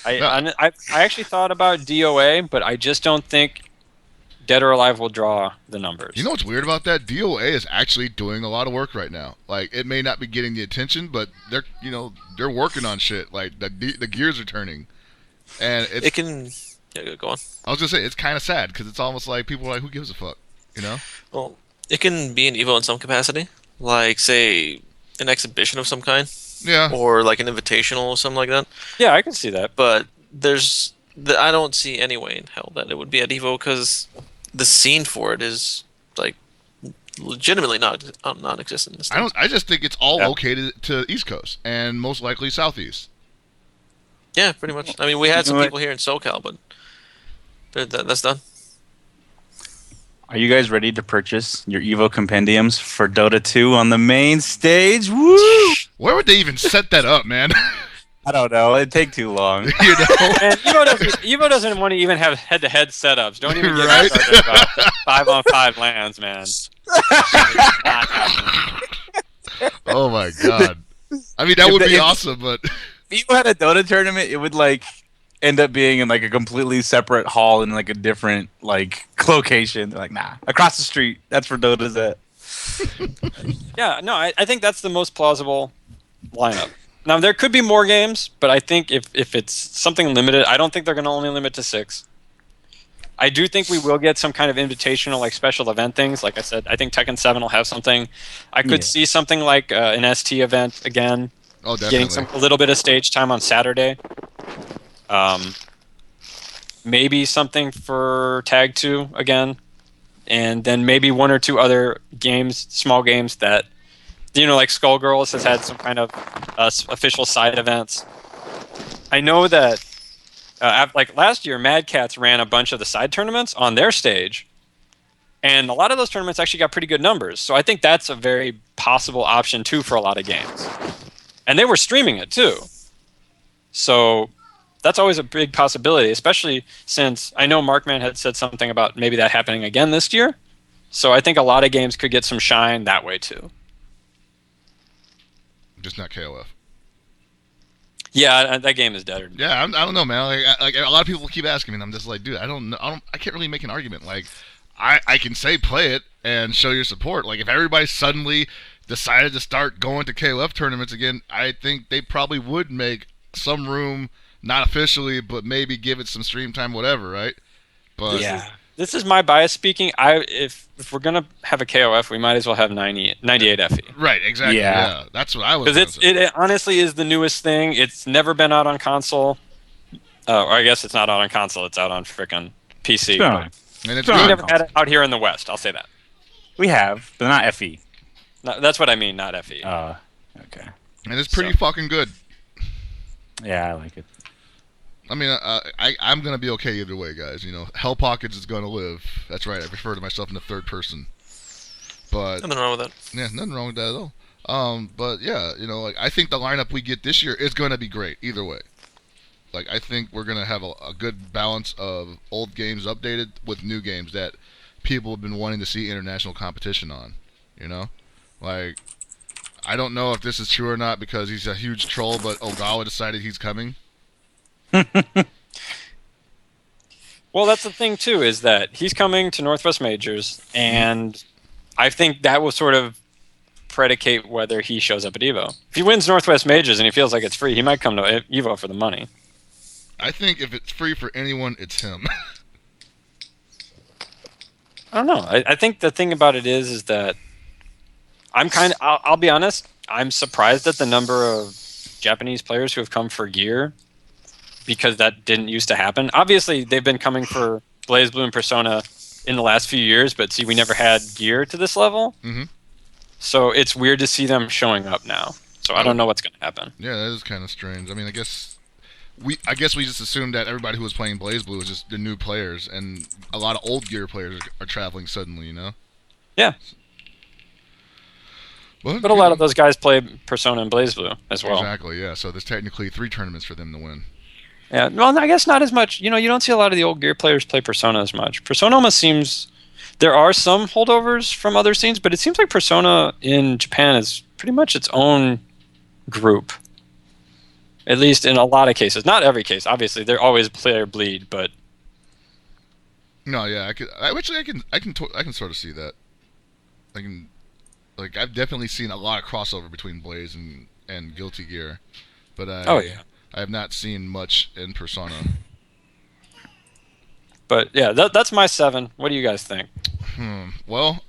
I actually thought about DOA, but I just don't think Dead or Alive will draw the numbers. You know what's weird about that? DOA is actually doing a lot of work right now. Like, it may not be getting the attention, but they're working on shit. Like, the gears are turning, and It can. Yeah, go on. I was gonna say it's kind of sad because it's almost like people are like, who gives a fuck, Well, it can be an Evo in some capacity, like say an exhibition of some kind. Yeah. Or like an invitational or something like that. Yeah, I can see that. But I don't see any way in hell that it would be at Evo because the scene for it is like legitimately non-existent. In this I just think it's all located to East Coast and most likely Southeast. Yeah, pretty much. I mean, we had some people here in SoCal, but that's done. Are you guys ready to purchase your Evo compendiums for Dota 2 on the main stage? Woo! Where would they even set that up, man? I don't know. It'd take too long. you know? And Evo doesn't want to even have head-to-head setups. Don't even get Right? started about 5-on-5 lands, man. Oh my god. I mean, that If would the- be if- awesome, but If you had a Dota tournament, it would like end up being in like a completely separate hall in like a different like location. They're like, nah, across the street. That's where Dota's at. Yeah, no, I think that's the most plausible lineup. Now, there could be more games, but I think if it's something limited, I don't think they're going to only limit to 6. I do think we will get some kind of invitational, like special event things. Like I said, I think Tekken 7 will have something. I could see something like an ST event again. oh, definitely. Getting a little bit of stage time on Saturday. Maybe something for Tag 2 again. And then maybe 1 or 2 other games, small games that, like Skullgirls has had some kind of official side events. I know that, like last year, Mad Catz ran a bunch of the side tournaments on their stage. And a lot of those tournaments actually got pretty good numbers. So I think that's a very possible option, too, for a lot of games. And they were streaming it, too. So that's always a big possibility, especially since I know Markman had said something about maybe that happening again this year. So I think a lot of games could get some shine that way, too. Just not KOF. Yeah, that game is dead. Yeah, I don't know, man. Like a lot of people keep asking me, and I'm just like, dude, I don't know. I can't really make an argument. Like, I can say play it and show your support. Like, if everybody suddenly decided to start going to KOF tournaments again, I think they probably would make some room, not officially, but maybe give it some stream time, whatever, right? But yeah. This is my bias speaking. If we're gonna have a KOF, we might as well have 98 FE. right, exactly. Yeah. Yeah, that's what I was. Because it honestly is the newest thing. It's never been out on console. Or I guess it's not out on console. It's out on frickin' PC. Sure. But and it's Sure. we good. never had it out here in the West. I'll say that. We have, but not FE. No, that's what I mean, not FE. Okay. And it's pretty So. fucking good. Yeah, I like it. I mean, I'm gonna be okay either way, guys. Hell Pockets is gonna live. That's right. I refer to myself in the third person. But Nothing wrong with that. yeah, nothing wrong with that at all. But yeah, like I think the lineup we get this year is gonna be great either way. Like I think we're gonna have a good balance of old games updated with new games that people have been wanting to see international competition on. Like I don't know if this is true or not because he's a huge troll, but Ogawa decided he's coming. Well, that's the thing too, is that he's coming to Northwest Majors, and I think that will sort of predicate whether he shows up at Evo. If he wins Northwest Majors and he feels like it's free, he might come to Evo for the money. I think if it's free for anyone, it's him. I don't know. I think the thing about it is that I'll be honest, I'm surprised at the number of Japanese players who have come for gear, because that didn't used to happen. Obviously, they've been coming for BlazBlue and Persona in the last few years, but see, we never had gear to this level. Mm-hmm. So it's weird to see them showing up now. So I don't know what's going to happen. Yeah, that is kind of strange. I mean, I guess we just assumed that everybody who was playing BlazBlue was just the new players, and a lot of old gear players are traveling suddenly. Yeah. Well, But a lot of those guys play Persona and BlazBlue as well. Exactly. Yeah. So there's technically 3 tournaments for them to win. Yeah. Well, I guess not as much. You don't see a lot of the old gear players play Persona as much. Persona almost seems... There are some holdovers from other scenes, but it seems like Persona in Japan is pretty much its own group. At least in a lot of cases. Not every case. Obviously, they're always player bleed, but... No, yeah, I can sort of see that. I've definitely seen a lot of crossover between Blaze and Guilty Gear, but I have not seen much in Persona. But yeah, that's my 7. What do you guys think? Well,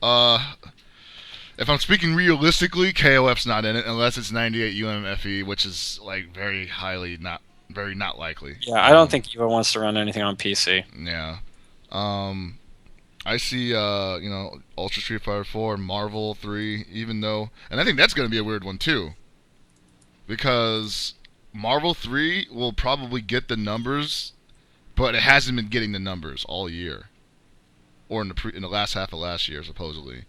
if I'm speaking realistically, KOF's not in it unless it's 98 UMFE, which is like very not likely. Yeah, I don't think Evo wants to run anything on PC. Yeah. I see, Ultra Street Fighter 4, Marvel 3, even though... And I think that's going to be a weird one, too. Because Marvel 3 will probably get the numbers, but it hasn't been getting the numbers all year. or in the last half of last year, supposedly.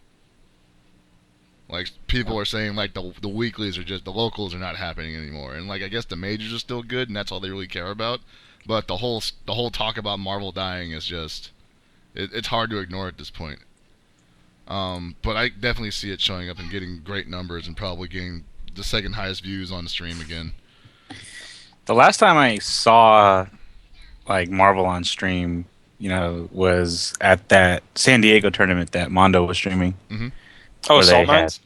Like, people are saying, like, the weeklies are just, the locals are not happening anymore. And, like, I guess the majors are still good, and that's all they really care about. But the whole talk about Marvel dying is just, it's hard to ignore at this point. But I definitely see it showing up and getting great numbers and probably getting the second highest views on the stream again. The last time I saw, like, Marvel on stream, was at that San Diego tournament that Mondo was streaming. Mm-hmm. Oh, Salt Mines?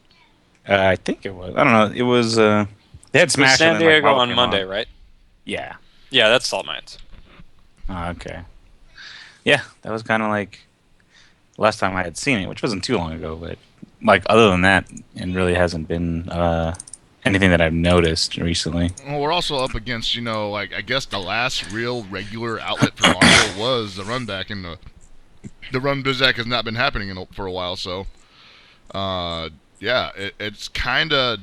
I think it was. I don't know. It was. They had Smash. San Diego like, on Monday, right? Yeah. Yeah, that's Salt Mines. Oh, okay. Yeah, that was kind of like last time I had seen it, which wasn't too long ago. But like other than that, it really hasn't been anything that I've noticed recently. Well, we're also up against, like, I guess the last real regular outlet for Marvel was the Run Back, and the Run Bizak has not been happening for a while, so. It's kind of,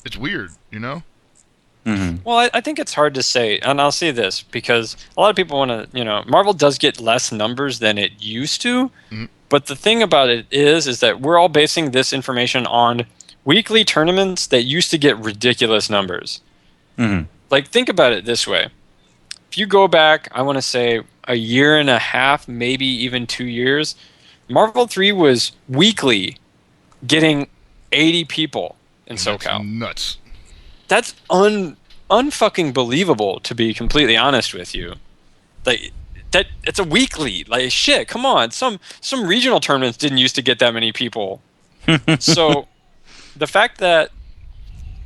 it's weird, Mm-hmm. Well, I think it's hard to say, and I'll say this, because a lot of people want to, Marvel does get less numbers than it used to, but the thing about it is that we're all basing this information on weekly tournaments that used to get ridiculous numbers. Mm-hmm. Like, think about it this way. If you go back, I want to say a year and a half, maybe even 2 years, Marvel 3 was weekly getting 80 people in SoCal. That's nuts. That's unfucking believable, to be completely honest with you. Like, that it's a weekly. Like, shit, come on. Some regional tournaments didn't used to get that many people. So the fact that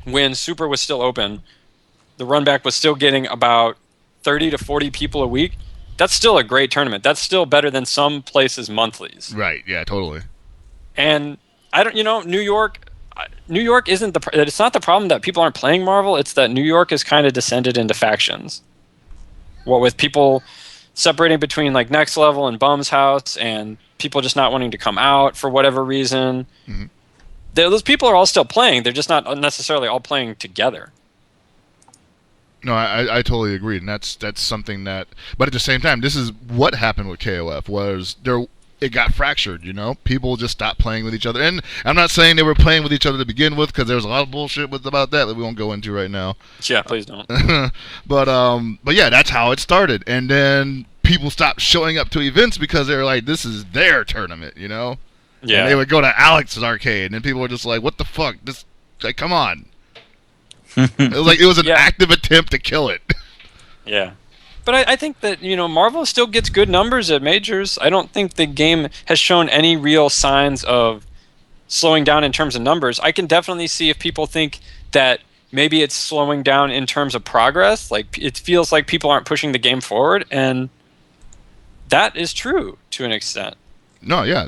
when Super was still open, the Run Back was still getting about 30 to 40 people a week, that's still a great tournament. That's still better than some places' monthlies. Right, yeah, totally. And I don't, New York isn't it's not the problem that people aren't playing Marvel, it's that New York has kind of descended into factions. What with people separating between like Next Level and Bum's House and people just not wanting to come out for whatever reason. Mm-hmm. Those people are all still playing, they're just not necessarily all playing together. No, I totally agree, and that's something that. But at the same time, this is what happened with KOF was it got fractured. People just stopped playing with each other, and I'm not saying they were playing with each other to begin with, because there's a lot of bullshit about that we won't go into right now. Yeah, please don't. but yeah, that's how it started, and then people stopped showing up to events because they were like, this is their tournament, Yeah. And they would go to Alex's arcade, and people were just like, what the fuck? This, like, come on. It was an active attempt to kill it. Yeah. But I think that, Marvel still gets good numbers at majors. I don't think the game has shown any real signs of slowing down in terms of numbers. I can definitely see if people think that maybe it's slowing down in terms of progress. Like, it feels like people aren't pushing the game forward, and that is true to an extent. No, yeah.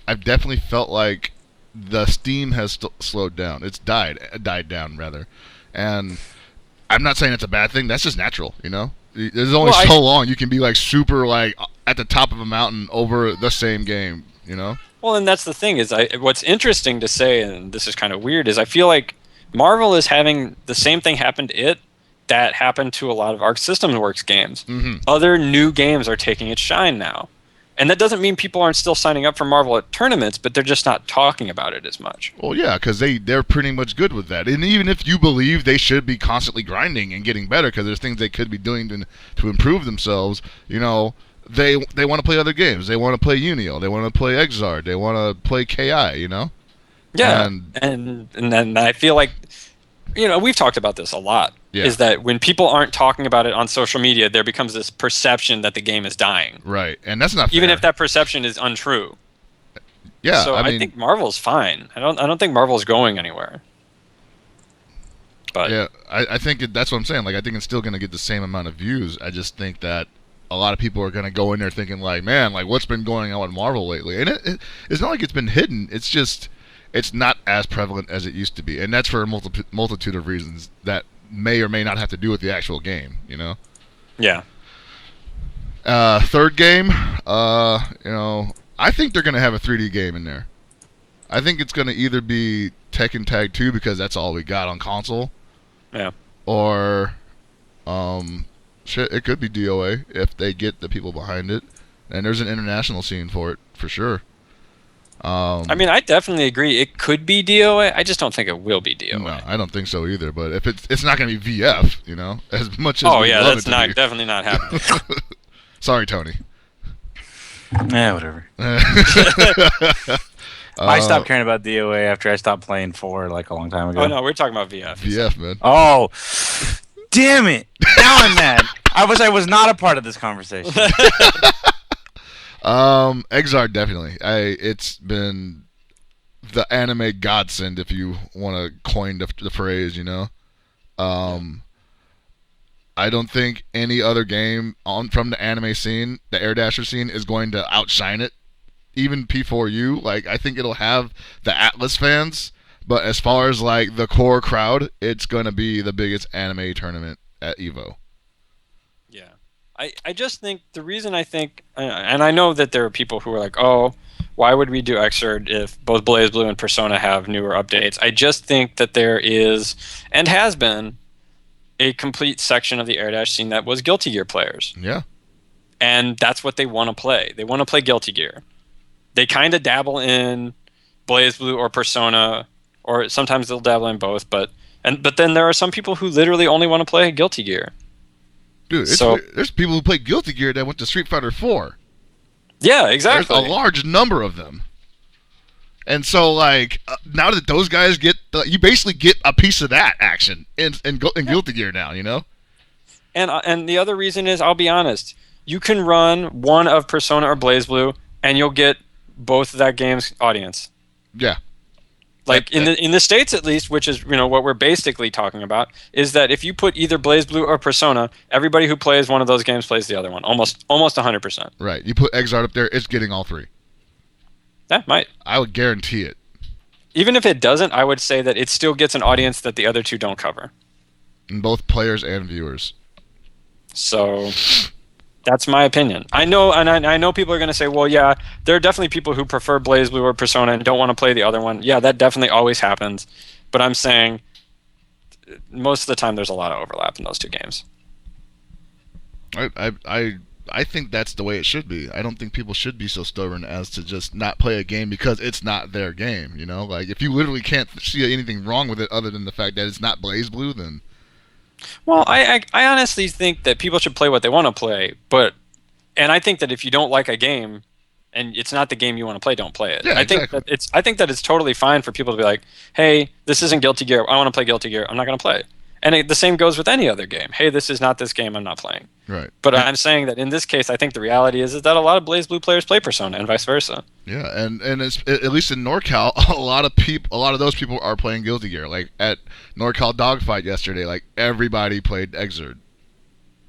I've definitely felt like the steam has slowed down. It's died down, rather. And I'm not saying it's a bad thing. That's just natural, There's only so long you can be, like, super, like, at the top of a mountain over the same game, Well, and that's the thing is, what's interesting to say, and this is kind of weird, is I feel like Marvel is having the same thing happen to it that happened to a lot of Arc Systems Works games. Mm-hmm. Other new games are taking its shine now. And that doesn't mean people aren't still signing up for Marvel at tournaments, but they're just not talking about it as much. Well, yeah, because they're pretty much good with that. And even if you believe they should be constantly grinding and getting better, because there's things they could be doing to improve themselves, they want to play other games. They want to play Unio. They want to play Exard. They want to play KI, Yeah, and then I feel like, we've talked about this a lot. Yeah. Is that when people aren't talking about it on social media, there becomes this perception that the game is dying. Right, and that's not fair. Even if that perception is untrue. Yeah, so I think Marvel's fine. I don't think Marvel's going anywhere. But yeah, I think that's what I'm saying. Like, I think it's still going to get the same amount of views. I just think that a lot of people are going to go in there thinking like, man, like, what's been going on with Marvel lately? And it's not like it's been hidden. It's just it's not as prevalent as it used to be, and that's for a multitude of reasons that may or may not have to do with the actual game, Yeah. Third game, I think they're going to have a 3D game in there. I think it's going to either be Tekken Tag 2 because that's all we got on console. Yeah. Or, it could be DOA if they get the people behind it and there's an international scene for it for sure. I mean, I definitely agree. It could be DOA. I just don't think it will be DOA. No, I don't think so either. But if it's not going to be VF, as much as Oh we yeah, love that's it to not be. definitely not happening. Sorry, Tony. Yeah, whatever. I stopped caring about DOA after I stopped playing 4 like a long time ago. Oh no, we're talking about VF. VF, man. Oh, damn it! Now I'm mad. I wish I was not a part of this conversation. Exard definitely. It's been the anime godsend, if you want to coin the phrase. I don't think any other game from the anime scene, the Air Dasher scene, is going to outshine it. Even P4U, I think it'll have the Atlas fans, but as far as the core crowd, it's going to be the biggest anime tournament at EVO. Yeah. I just think the reason I think, and I know that there are people who are like, oh, why would we do Xrd if both BlazBlue and Persona have newer updates? I just think that there is, and has been, a complete section of the Air Dash scene that was Guilty Gear players. Yeah. And that's what they want to play. They want to play Guilty Gear. They kind of dabble in BlazBlue or Persona, or sometimes they'll dabble in both, but then there are some people who literally only want to play Guilty Gear. Dude, there's people who play Guilty Gear that went to Street Fighter 4. Yeah, exactly. There's a large number of them. And so, now that those guys you basically get a piece of that action in Guilty Gear now, And the other reason is, I'll be honest, you can run one of Persona or BlazBlue, and you'll get both of that game's audience. Yeah. In the States at least, which is what we're basically talking about, is that if you put either BlazBlue or Persona, everybody who plays one of those games plays the other one, almost 100%. Right. You put Exart up there, it's getting all three. That might. I would guarantee it. Even if it doesn't, I would say that it still gets an audience that the other two don't cover. And both players and viewers. So that's my opinion. I know, and I know people are going to say, well, yeah, there are definitely people who prefer BlazBlue or Persona and don't want to play the other one. Yeah, that definitely always happens. But I'm saying most of the time there's a lot of overlap in those two games. I think that's the way it should be. I don't think people should be so stubborn as to just not play a game because it's not their game, if you literally can't see anything wrong with it other than the fact that it's not BlazBlue, then... Well, I honestly think that people should play what they want to play, and I think that if you don't like a game and it's not the game you want to play, don't play it. Yeah, I think that it's totally fine for people to be like, hey, this isn't Guilty Gear. I want to play Guilty Gear. I'm not going to play it. And the same goes with any other game. Hey, this is not this game. I'm not playing. Right. But I'm saying that in this case, I think the reality is that a lot of BlazBlue players play Persona and vice versa. Yeah, and it's, at least in NorCal, a lot of those people are playing Guilty Gear. Like at NorCal Dogfight yesterday, everybody played Exerd.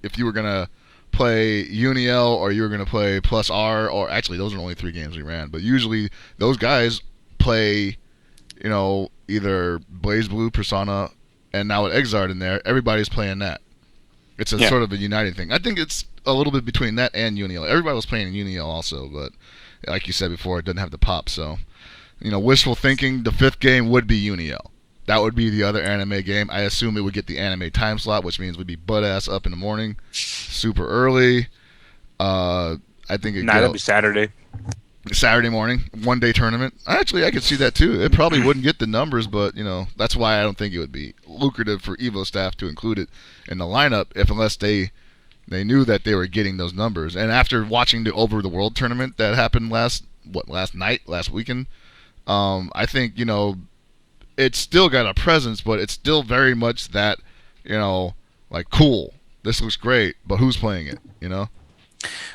If you were gonna play Uniel or you were gonna play Plus R, or actually those are only 3 games we ran, but usually those guys play, either BlazBlue, Persona, and now with Exard in there, everybody's playing that. It's sort of a united thing. I think it's a little bit between that and Uniel. Everybody was playing Uniel also, but like you said before, it doesn't have the pop. So, wishful thinking, the 5th game would be Uniel. That would be the other anime game. I assume it would get the anime time slot, which means we'd be butt-ass up in the morning, super early. I think that'd be Saturday. Saturday morning, 1-day tournament. Actually, I could see that too. It probably wouldn't get the numbers, but that's why I don't think it would be lucrative for Evo staff to include it in the lineup, unless they knew that they were getting those numbers. And after watching the Over the World tournament that happened last weekend, I think it's still got a presence, but it's still very much that cool. This looks great, but who's playing it?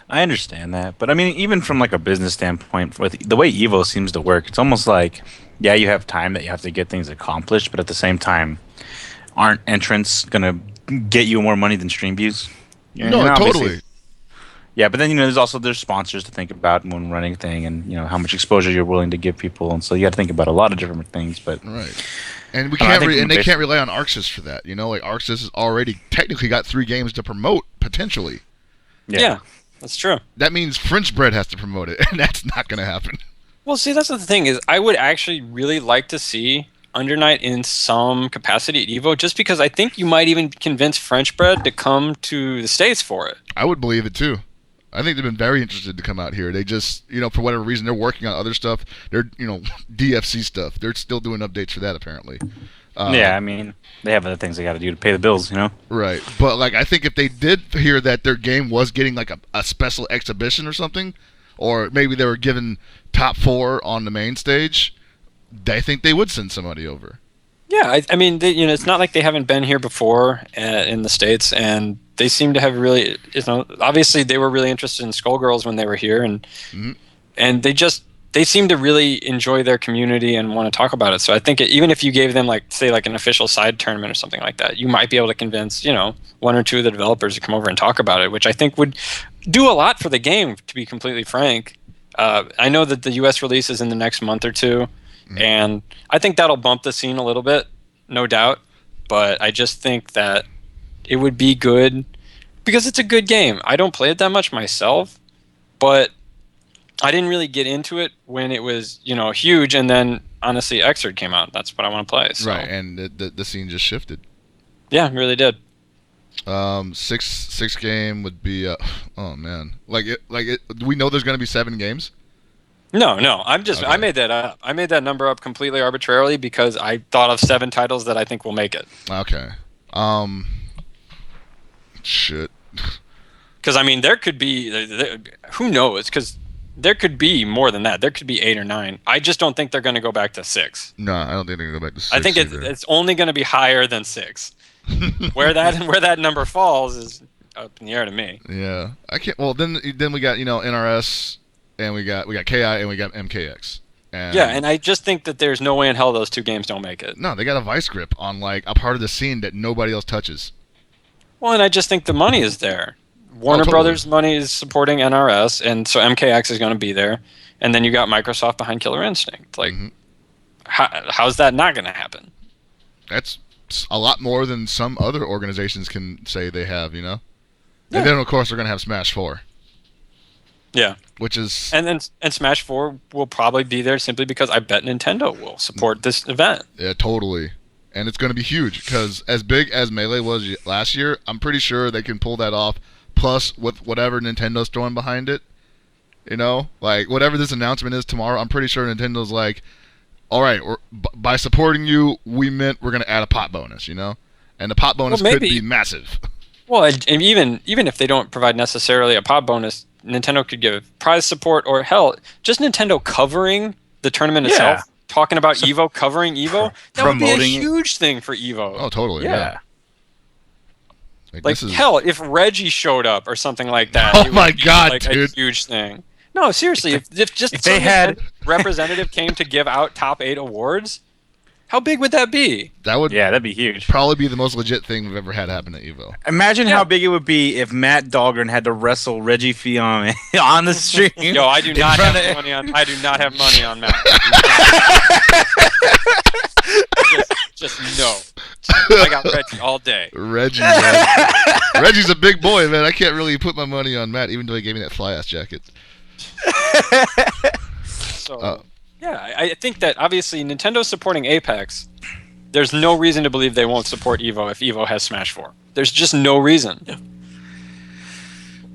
I understand that, but I mean, even from a business standpoint, with the way Evo seems to work, it's almost like, yeah, you have time that you have to get things accomplished, but at the same time, aren't entrants gonna get you more money than stream views? No, totally. Yeah, but then there's sponsors to think about when running a thing, and how much exposure you're willing to give people, and so you got to think about a lot of different things. But right, and we can't, they can't rely on Arxis for that. Arxis has already technically got 3 games to promote potentially. Yeah, that's true. That means French Bread has to promote it, and that's not going to happen. Well, see, that's the thing is, I would actually really like to see Undernight in some capacity at Evo, just because I think you might even convince French Bread to come to the States for it. I would believe it too. I think they've been very interested to come out here. They just, for whatever reason, they're working on other stuff. They're, DFC stuff. They're still doing updates for that, apparently. Yeah, I mean, they have other things they got to do to pay the bills, Right. But, I think if they did hear that their game was getting, a special exhibition or something, or maybe they were given top 4 on the main stage, I think they would send somebody over. Yeah, I mean, it's not like they haven't been here before in the States, and they seem to have really, obviously they were really interested in Skullgirls when they were here, and and they seem to really enjoy their community and want to talk about it. So I think even if you gave them say an official side tournament or something like that, you might be able to convince, 1 or 2 of the developers to come over and talk about it, which I think would do a lot for the game, to be completely frank. I know that the US release is in the next month or 2, and I think that'll bump the scene a little bit, no doubt. But I just think that it would be good because it's a good game. I don't play it that much myself, but I didn't really get into it when it was, huge, and then honestly, Xrd came out. That's what I want to play. So. Right, and the scene just shifted. Yeah, it really did. Six game would be. Oh man, do we know there's going to be 7 games? No. I'm just. Okay. I made that up. I made that number up completely arbitrarily because I thought of 7 titles that I think will make it. Okay. Shit. Because I mean, there could be. Who knows? Because there could be more than that. There could be 8 or 9. I just don't think they're going to go back to 6. No, I don't think they're going to go back to 6. I think it's only going to be higher than 6. where that number falls is up in the air to me. Yeah, I can't. Well, then we got NRS, and we got KI, and we got MKX. And I just think that there's no way in hell those 2 games don't make it. No, they got a vice grip on a part of the scene that nobody else touches. Well, and I just think the money is there. Warner totally. Brothers money is supporting NRS, and so MKX is going to be there. And then you got Microsoft behind Killer Instinct. How's that not going to happen? That's a lot more than some other organizations can say they have, Yeah. And then, of course, they're going to have Smash 4. Yeah. Which is... And Smash 4 will probably be there simply because I bet Nintendo will support this event. Yeah, totally. And it's going to be huge, because as big as Melee was last year, I'm pretty sure they can pull that off, plus with whatever Nintendo's throwing behind it. Whatever this announcement is tomorrow, I'm pretty sure Nintendo's all right, by supporting you, we meant we're going to add a pot bonus, And the pot bonus could be massive. Well, and even if they don't provide necessarily a pot bonus, Nintendo could give prize support, or hell, just Nintendo covering the tournament itself, talking about EVO, covering EVO. That would be a huge thing for EVO. Oh, totally, yeah. Hell, if Reggie showed up or something like that, oh my God, dude. A huge thing. No, seriously, if they had representative came to give out top 8 awards, how big would that be? That'd be huge. Probably be the most legit thing we've ever had happen at EVO. Imagine how big it would be if Matt Dahlgren had to wrestle Reggie Fils-Aimé on the stream. Yo, I do not have money on Matt. just no. I got Reggie all day. Reggie, Reggie's a big boy, man. I can't really put my money on Matt, even though he gave me that fly ass jacket. So, I think that obviously Nintendo's supporting Apex. There's no reason to believe they won't support EVO if EVO has Smash 4. There's just no reason. Yeah.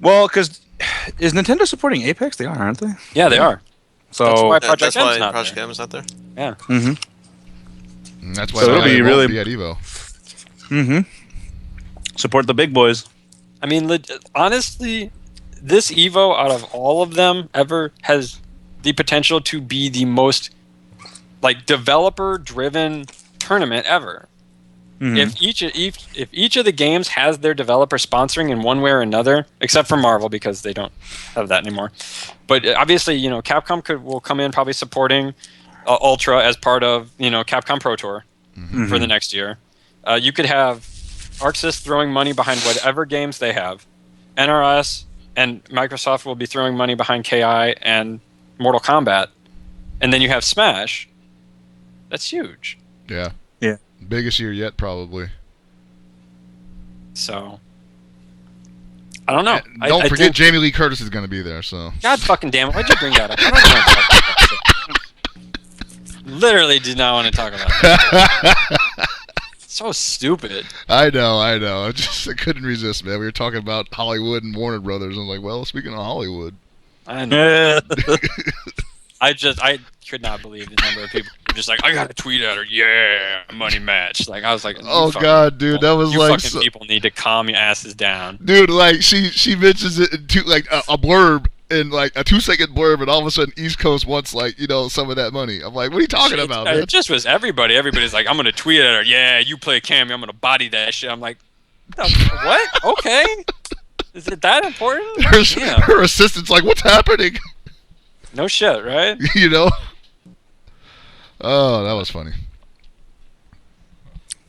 Well, because is Nintendo supporting Apex? They are, aren't they? Yeah, they are. So that's why Project M's not Project there. M is not there. Yeah. Mm-hmm. And that's why So it'll be really be at EVO. Mm-hmm. Support the big boys. I mean, honestly, this EVO out of all of them ever has the potential to be the most developer-driven tournament ever. Mm-hmm. If each of the games has their developer sponsoring in one way or another, except for Marvel because they don't have that anymore. But obviously, Capcom will come in probably supporting Ultra as part of Capcom Pro Tour for the next year. You could have ArcSys throwing money behind whatever games they have. NRS and Microsoft will be throwing money behind KI and Mortal Kombat, and then you have Smash. That's huge. Yeah. Yeah. Biggest year yet, probably. So, I don't know. Don't forget Jamie Lee Curtis is going to be there. So. God fucking damn it! Why'd you bring that up? I don't want to talk about that. Literally did not want to talk about that. So stupid. I know. I couldn't resist, man. We were talking about Hollywood and Warner Brothers. I'm like, well, speaking of Hollywood. I know. I could not believe the number of people who were just like, I got to tweet at her. Yeah, money match. Like, I was like, oh, God, dude. That was like... fucking people need to calm your asses down. Dude, like, she mentions it in like a blurb. In like a 2-second blurb, and all of a sudden East Coast wants like some of that money. I'm like, what are you talking about, man? It just was everybody. Everybody's like, I'm gonna tweet at her. Yeah, you play Cammy, I'm gonna body that shit. I'm like, what? Okay, is it that important? Her assistant's like, what's happening? No shit, right? Oh, that was funny.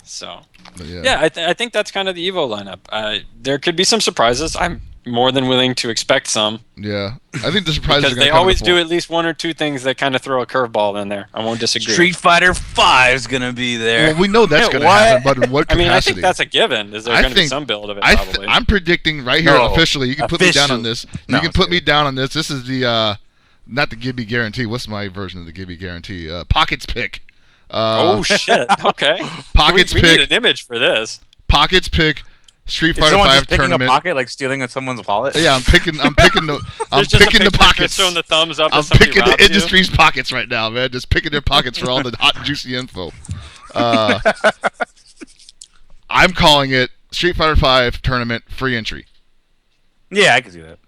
So, yeah, I think that's kind of the Evo lineup. There could be some surprises. I'm more than willing to expect some. Yeah, I think the surprises because they always do at least one or two things that kind of throw a curveball in there. I won't disagree. Street Fighter 5 is gonna be there. Well, we know that's gonna happen, but in what capacity? I think that's a given. Is there going to be some build of it? Probably. I'm predicting right here officially. You can put me down on this. You can put me down on this. This is the not the Gibby guarantee. What's my version of the Gibby guarantee? Pockets pick. Oh shit! Okay. Pockets pick. We need an image for this. Pockets pick. Street Fighter 5 tournament. Picking a pocket, like stealing someone's wallet. Yeah, I'm picking the pockets. Showing the thumbs up. I'm picking the industry's pockets right now, man. Just picking their pockets for all the hot, juicy info. I'm calling it Street Fighter 5 tournament free entry. Yeah, I can see that.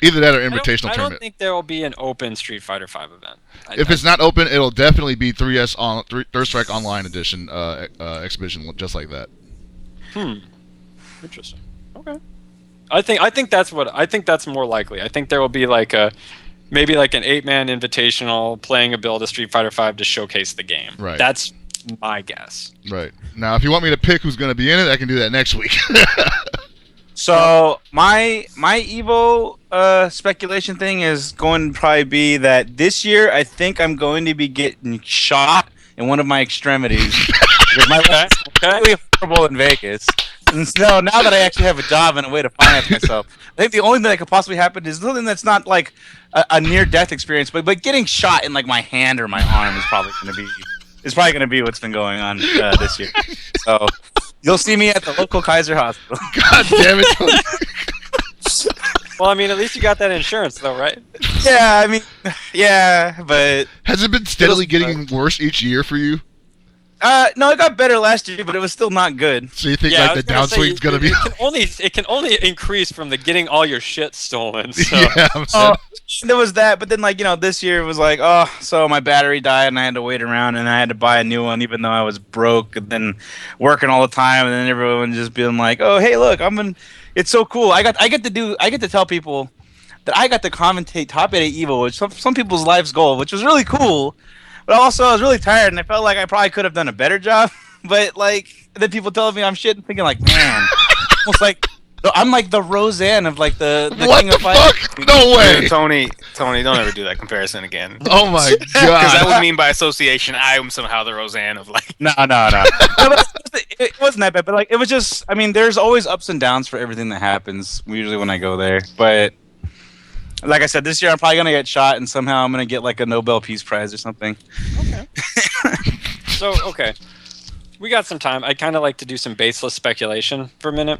Either that or invitational tournament. I don't think there will be an open Street Fighter 5 event. If it's not open, it'll definitely be 3S on Third Strike Online edition exhibition, just like that. Interesting. Okay. I think that's more likely. I think there will be like maybe like an 8-man invitational playing a build of Street Fighter 5 to showcase the game. Right. That's my guess. Right. Now, if you want me to pick who's going to be in it, I can do that next week. So my Evo speculation thing is going to probably be that this year I think I'm going to be getting shot in one of my extremities. Because my life's really horrible in Vegas. And so now that I actually have a job and a way to finance myself, I think the only thing that could possibly happen is something that's not like a near-death experience, but getting shot in like my hand or my arm is probably going to be what's been going on this year. So you'll see me at the local Kaiser Hospital. God damn it! Well, I mean, at least you got that insurance, though, right? Yeah, I mean, yeah, but has it been steadily getting worse each year for you? No, it got better last year, but it was still not good. So you think like the downswing's gonna be? It can only increase from the getting all your shit stolen. So. Yeah, there was that, but then this year it was like, so my battery died and I had to wait around and I had to buy a new one even though I was broke and then working all the time and then everyone just being like, oh hey look, it's so cool. I get to tell people that I got to commentate Top 8 at Evo, which some people's life's goal, which was really cool. But also, I was really tired, and I felt like I probably could have done a better job. But then people telling me I'm shit, and thinking like, man, almost like I'm like the Roseanne of like the what King the of Fighters. fuck? No way, Tony, don't ever do that comparison again. Oh my god! Because that would mean by association, I am somehow the Roseanne of like. No. It wasn't that bad, but it was just. I mean, there's always ups and downs for everything that happens. Usually when I go there, but. Like I said, this year I'm probably gonna get shot, and somehow I'm gonna get like a Nobel Peace Prize or something. Okay. Okay, we got some time. I kind of like to do some baseless speculation for a minute,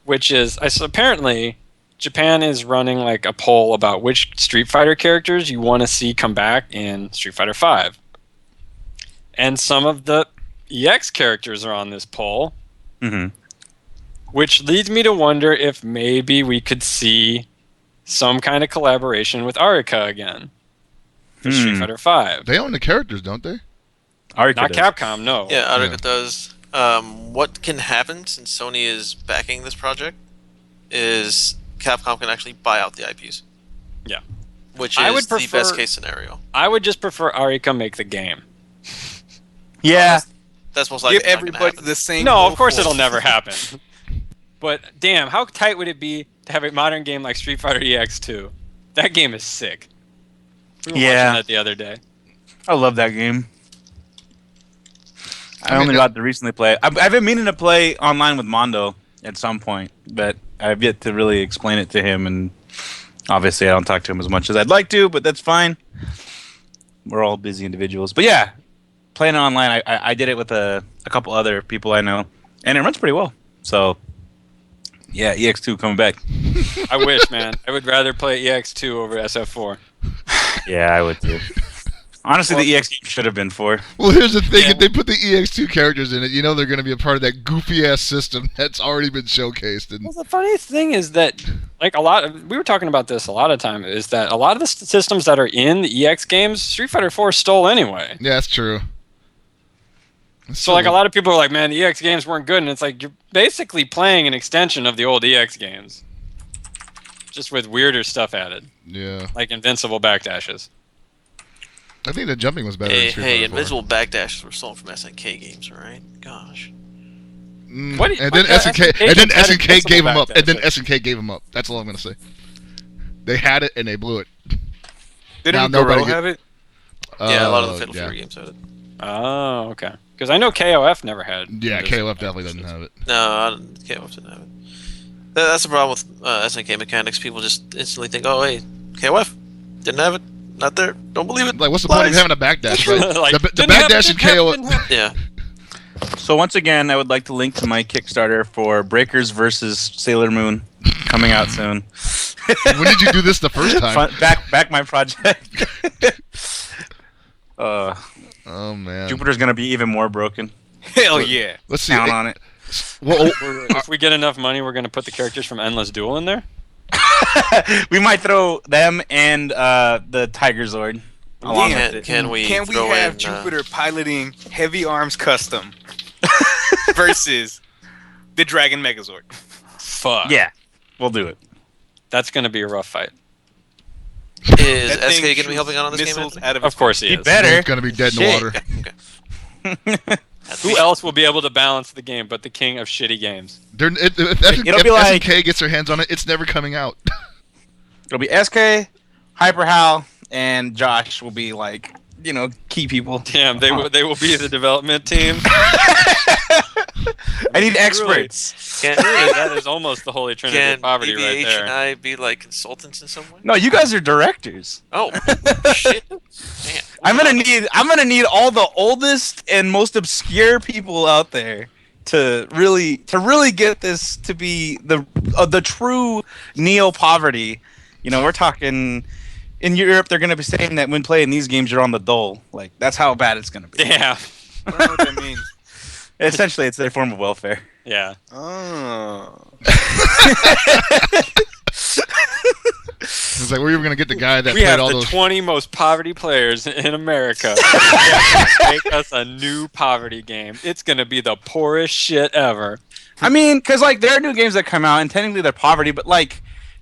which is apparently Japan is running like a poll about which Street Fighter characters you want to see come back in Street Fighter 5, and some of the EX characters are on this poll, which leads me to wonder if maybe we could see some kind of collaboration with Arika again for Street Fighter 5. They own the characters, don't they? Arika Not does. Capcom, no. Yeah, Arika does. What can happen since Sony is backing this project is Capcom can actually buy out the IPs. Yeah. Which I is would the best case scenario. I would just prefer Arika make the game. Yeah. That's most likely Give not gonna everybody happen. the same. No, of course vocal. it'll never happen. But damn, how tight would it be to have a modern game like Street Fighter EX 2? That game is sick. We were watching that the other day. I love that game. I only got to recently play it. I've been meaning to play online with Mondo at some point, but I've yet to really explain it to him, and obviously I don't talk to him as much as I'd like to, but that's fine. We're all busy individuals. But yeah, playing it online, I did it with a couple other people I know, and it runs pretty well. So, yeah, EX2 coming back. I wish, man. I would rather play EX2 over SF4. Yeah, I would too. Honestly, the EX game should have been 4. Well, here's the thing: if they put the EX2 characters in it, you know they're going to be a part of that goofy ass system that's already been showcased. And Well, the funniest thing is that, like, we were talking about this a lot of time, is that a lot of the systems that are in the EX games, Street Fighter 4 stole anyway. yeah, that's true. So, like, a lot of people are like, man, the EX games weren't good, and it's like, you're basically playing an extension of the old EX games. Just with weirder stuff added. Yeah. Like invincible backdashes. I think the jumping was better. Hey, than Street Fighter 4. invisible backdashes were stolen from SNK games, alright? Gosh. What? And then SNK gave them up. And then SNK gave them up. That's all I'm gonna say. They had it and they blew it. Didn't Now nobody Goro have it? Yeah, a lot of the Fatal Fury games had it. Oh, okay. Because I know KOF never had. Yeah, invisible KOF definitely doesn't have it. No, KOF didn't have it. That's the problem with SNK mechanics. People just instantly think, oh, hey, KOF didn't have it. Not there. Don't believe it. Like, what's the point of having a backdash? Right? Like, the didn't have it, backdash in didn't have it, KOF. didn't have it. Yeah. So once again, I would like to link to my Kickstarter for Breakers versus Sailor Moon, coming out soon. When did you do this the first time? Back my project. Oh man. Jupiter's gonna be even more broken. Hell yeah. Let's see. Count on it. Well, If we get enough money, we're going to put the characters from Endless Duel in there? We might throw them and the Tiger Zord. Along Damn. with it. Can we Can we throw have in, Jupiter piloting Heavy Arms Custom versus the Dragon Megazord? Fuck. Yeah, we'll do it. That's going to be a rough fight. Is That thing SK going to be shoots helping out on this game? missiles Anthony? out of Of its course he He is. better. he's gonna be dead in the Shit. water. Who else will be able to balance the game but the king of shitty games? It'll be like- SNK gets their hands on it, it's never coming out. It'll be SK, Hyper Hal, and Josh will be like, key people. Damn, they will be the development team. I need experts. Can, That is almost the holy trinity can of poverty EVH right there. and I be like consultants in some way? No, you guys are directors. Oh, shit. Damn. I'm gonna need all the oldest and most obscure people out there to really get this to be the true neo poverty. We're talking in Europe. They're gonna be saying that when playing these games, you're on the dole. Like that's how bad it's gonna be. Yeah. I don't know what that means. Essentially, it's their form of welfare. Yeah. Oh. It's like we're even gonna get the guy that We played have all the those. 20 most poverty players in America. Make us a new poverty game. It's going to be the poorest shit ever. I mean, because there are new games that come out, and technically they're poverty, but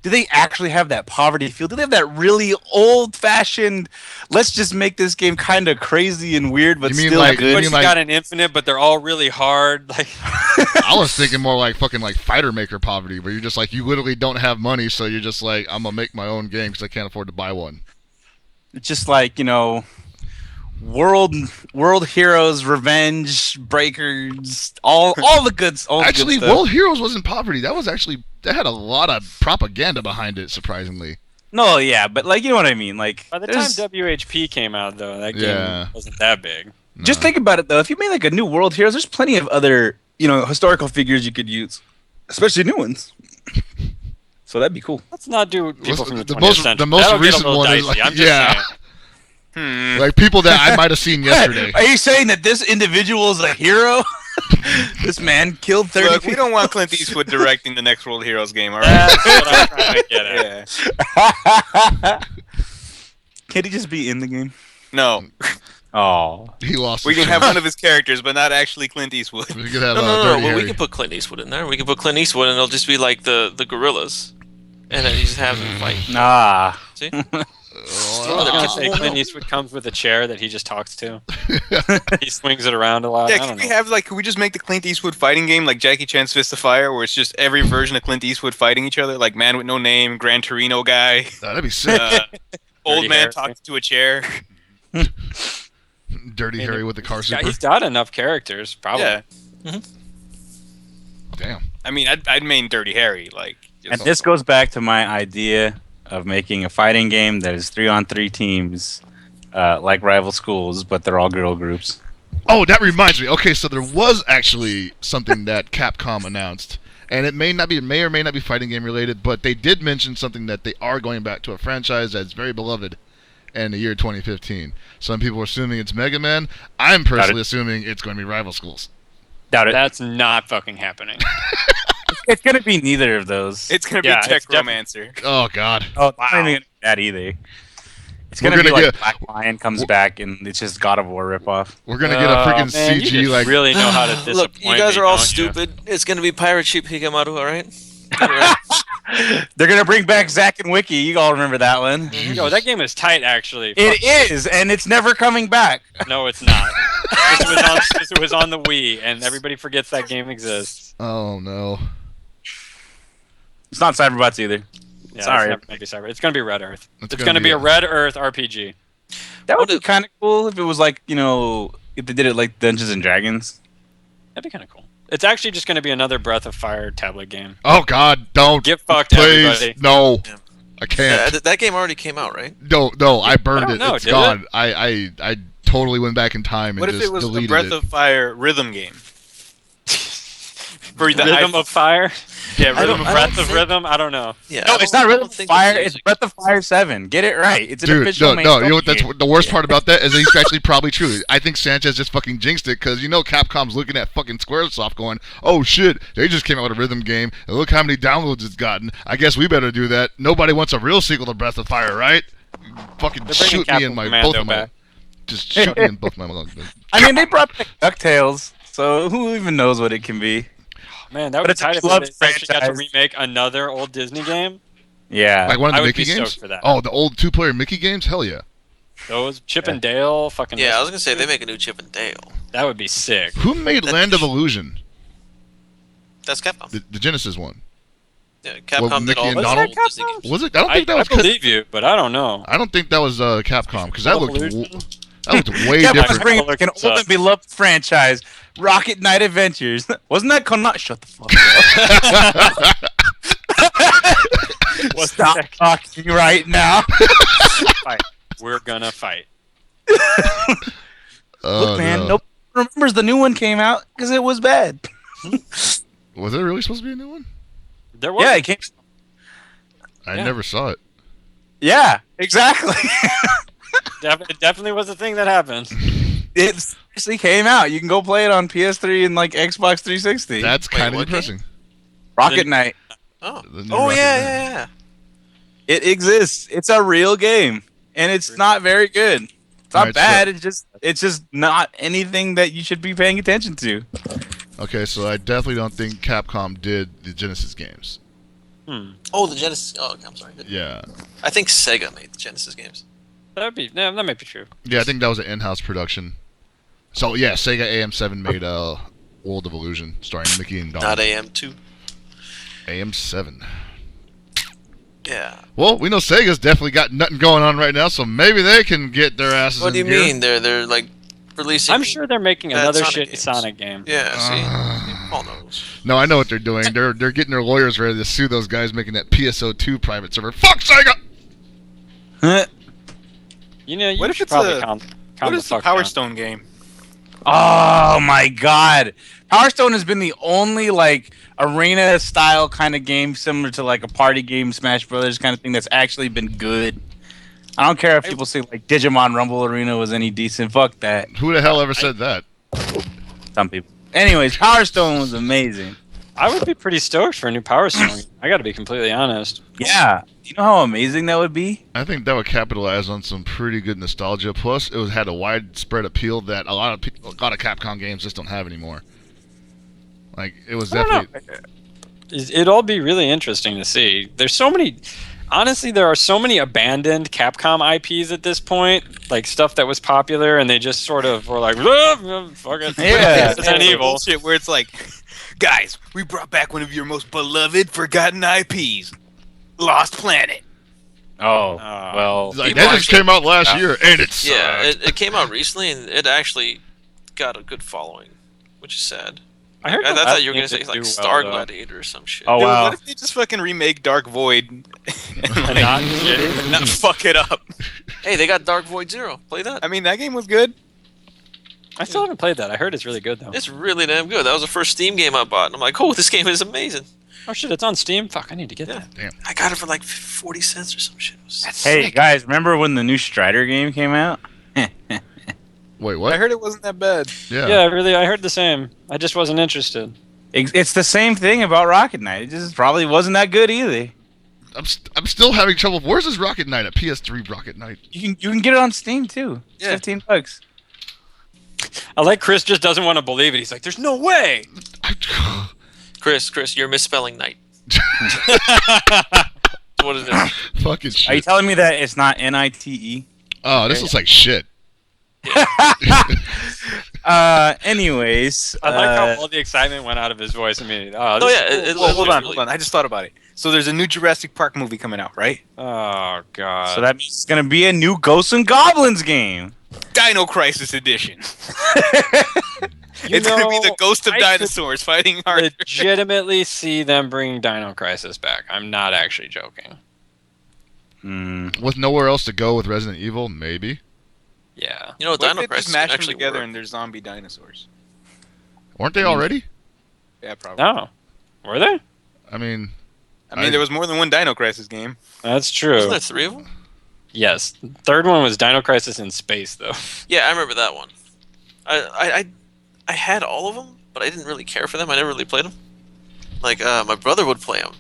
do they actually have that poverty feel? Do they have that really old-fashioned? Let's just make this game kind of crazy and weird, but You mean still like- good. you Everybody's mean got an infinite, but they're all really hard. Like, I was thinking more like fucking like Fighter Maker poverty, where you're just like you literally don't have money, so you're just like I'm gonna make my own game because I can't afford to buy one. It's just World Heroes, Revenge, Breakers, all the goods. All Actually, the good stuff. World Heroes wasn't poverty. That had a lot of propaganda behind it, surprisingly. No, yeah, but you know what I mean. by the time there's- WHP came out, though, that game Yeah. wasn't that big. just think about it though. If you made a new World Heroes, there's plenty of other historical figures you could use, especially new ones. So that'd be cool. Let's not do people What's from the the 20th most- century. the most That'll get a recent little one is dicey. like- I'm just yeah. saying. Like people that I might have seen yesterday. Are you saying that this individual is a hero? This man killed 30 Look, we people. don't want Clint Eastwood directing the next World Heroes game, all right? That's what I'm trying to get at. Yeah. Can't he just be in the game? No. Oh. He lost. We his can have chance. one of his characters, but not actually Clint Eastwood. We could have No, Dirty Well, Harry. we can put Clint Eastwood in there. We can put Clint Eastwood, and it'll just be like the gorillas. And then you just have them fight. Nah. See? I was gonna say Clint Eastwood comes with a chair that he just talks to. He swings it around a lot. Yeah, I can don't we know. have could we just make the Clint Eastwood fighting game like Jackie Chan's Fist of Fire, where it's just every version of Clint Eastwood fighting each other, like Man with No Name, Gran Torino guy, Oh, that'd be sick. old Dirty man Harry. talking to a chair. Dirty Harry with the car Yeah, super. he's got enough characters, probably. Yeah, Damn. I mean, I'd main Dirty Harry, And this goes back to my idea of making a fighting game that is 3-on-3 teams, like rival schools, but they're all girl groups. Oh, that reminds me. Okay, so there was actually something that Capcom announced, and it may or may not be fighting game related, but they did mention something that they are going back to a franchise that's very beloved in the year 2015. Some people are assuming it's Mega Man. I'm personally assuming it's going to be Rival Schools. Doubt it. That's not fucking happening. It's gonna be neither of those. It's gonna be Tech Romancer. Oh God. Oh, wow. It's not even gonna be that either. It's gonna be like Black Lion comes back and it's just God of War ripoff. We're gonna get a freaking man, CG you like. really know how to disappoint. Look, you guys are all don't you? stupid. It's gonna be Pirate Sheep Hikamaru, all right? They're gonna bring back Zack and Wiki. You all remember that one? Yo, that game is tight, actually. It is, and it's never coming back. No, it's not. It was on the Wii, and everybody forgets that game exists. Oh no. It's not Cyberbots either. Yeah, Sorry. It's never Cyber. It's gonna be Red Earth. It's It's gonna be a Red Earth RPG. That would be kind of cool if it was like, if they did it like Dungeons and Dragons. That'd be kind of cool. It's actually just gonna be another Breath of Fire tablet game. Oh God, don't. Get fucked, Please, everybody. no. Yeah. I can't. That game already came out, right? No, I burned it. It's did gone. I totally went back in time and What if just it was a deleted Breath it. of Fire rhythm game? For the Rhythm of Fire? Yeah, I don't Breath of think- Rhythm? I don't know. Yeah. No, I it's don't- not I Rhythm don't of think Fire. it's It's music. Breath of Fire 7. Get it right. It's an Dude, official main no. You know what? game. The worst part about that is that he's actually probably true. I think Sanchez just fucking jinxed it because Capcom's looking at fucking SquareSoft going, "Oh shit, they just came out with a rhythm game and look how many downloads it's gotten. I guess we better do that. Nobody wants a real sequel to Breath of Fire, right? Fucking They're bringing shoot me in Capcom my Commando both of my, back. just shoot me in both my lungs." I mean, they brought back DuckTales, so who even knows what it can be? Man, that would But be it's a tight if beloved they actually got to franchise. remake another old Disney game. Yeah. Like one of I the would Mickey be games. stoked for that. Oh, the old 2-player Mickey games. Hell yeah. Those Chip and Dale, fucking. Yeah, I was gonna say they make a new Chip and Dale. That would be sick. Who made Land of Illusion? That's Capcom. The Genesis one. Yeah, Capcom Mickey did all and the Donald? old Disney games. Was it? I don't I think that was. believe you, but I don't know. I don't think that was Capcom because that looked Illusion? way Capcom's different. bringing back an old and beloved franchise, Rocket Knight Adventures. Wasn't that Konami? Shut the fuck up. Stop talking right now. Fight. We're gonna fight. Look, man, no. nobody remembers the new one came out because it was bad. Was there really supposed to be a new one? There was. Yeah, it came. I Yeah. never saw it. Yeah, exactly. It definitely was a thing that happened. It seriously came out. You can go play it on PS3 and like Xbox 360. That's Wait, kind of what depressing. Rocket The- Knight. Oh, The new oh Rocket yeah, Knight. yeah. It exists. It's a real game, and it's not very good. It's not Alright, bad. It's just not anything that you should be paying attention to. Okay, so I definitely don't think Capcom did the Genesis games. Oh, the Genesis. Oh, okay, I'm sorry. Yeah. I think Sega made the Genesis games. That might be true. Yeah, I think that was an in-house production. So yeah, Sega AM7 made World of Illusion starring Mickey and Donald. Not AM2. AM7. Yeah. Well, we know Sega's definitely got nothing going on right now, so maybe they can get their asses What do you in gear. mean? They're like releasing. I'm sure they're making Bad another Sonic shitty games. Sonic game. Yeah. See, Paul knows. No, I know what they're doing. They're getting their lawyers ready to sue those guys making that PSO2 private server. Fuck Sega! You know, you What if should it's probably a- calm What the is the fuck Power down. Stone game? Oh my god. Power Stone has been the only like arena style kind of game similar to like a party game, Smash Brothers kind of thing that's actually been good. I don't care if people say like Digimon Rumble Arena was any decent. Fuck that. Who the hell ever said that? Some people. Anyways, Power Stone was amazing. I would be pretty stoked for a new Power Stone. I got to be completely honest. Yeah. You know how amazing that would be? I think that would capitalize on some pretty good nostalgia. Plus, it had a widespread appeal that a lot of Capcom games just don't have anymore. Like it was I don't definitely. know. It'd all be really interesting to see. There's so many. Honestly, there are so many abandoned Capcom IPs at this point, like stuff that was popular, and they just sort of were like, "Fuck it." Yeah. Resident Evil. Bullshit where it's like, guys, we brought back one of your most beloved, forgotten IPs, Lost Planet. Oh, well. Like, People that just actually- came out last year, and it's Yeah, it came out recently and it actually got a good following, which is sad. I heard I the thought you were last gonna game say like did do Star well, though. Gladiator or some shit. Oh, Dude, wow. what if they just fucking remake Dark Void and like, Not- not fuck it up? Hey, they got Dark Void Zero. Play that. I mean, that game was good. I still haven't played that. I heard it's really good though. It's really damn good. That was the first Steam game I bought, and I'm like, oh, this game is amazing. Oh shit, it's on Steam. Fuck, I need to get Yeah. that. Damn. I got it for like 40 cents or some shit. It was Hey sick. guys, remember when the new Strider game came out? Wait, what? I heard it wasn't that bad. Yeah, really, I heard the same. I just wasn't interested. It's the same thing about Rocket Knight. It just probably wasn't that good either. I'm still having trouble. Where's this Rocket Knight at PS3 Rocket Knight? You can get it on Steam too. It's Yeah. $15. I like Chris just doesn't want to believe it. He's like, "There's no way." Chris, you're misspelling night. What is it? Fucking Are you shit. telling me that it's not NITE? Oh, this looks like shit. Anyways, I like how all the excitement went out of his voice immediately. Oh, Oh this yeah, is cool. Hold on, really- hold on. I just thought about it. So there's a new Jurassic Park movie coming out, right? Oh god. so that means it's gonna be a new Ghosts and Goblins game. Dino Crisis Edition. You It's gonna be know, the ghost of I dinosaurs fighting hard. legitimately see them bringing Dino Crisis back. I'm not actually joking. With nowhere else to go with Resident Evil, maybe. Yeah. You know, What if Dino they Crisis just mash can them actually together work. and they're zombie dinosaurs? Weren't they already? Yeah, probably. No. Were they? I mean, I mean, there was more than one Dino Crisis game. That's true. Wasn't there 3 of them? Yes. Third one was Dino Crisis in space, though. Yeah, I remember that one. I had all of them, but I didn't really care for them. I never really played them. Like my brother would play them,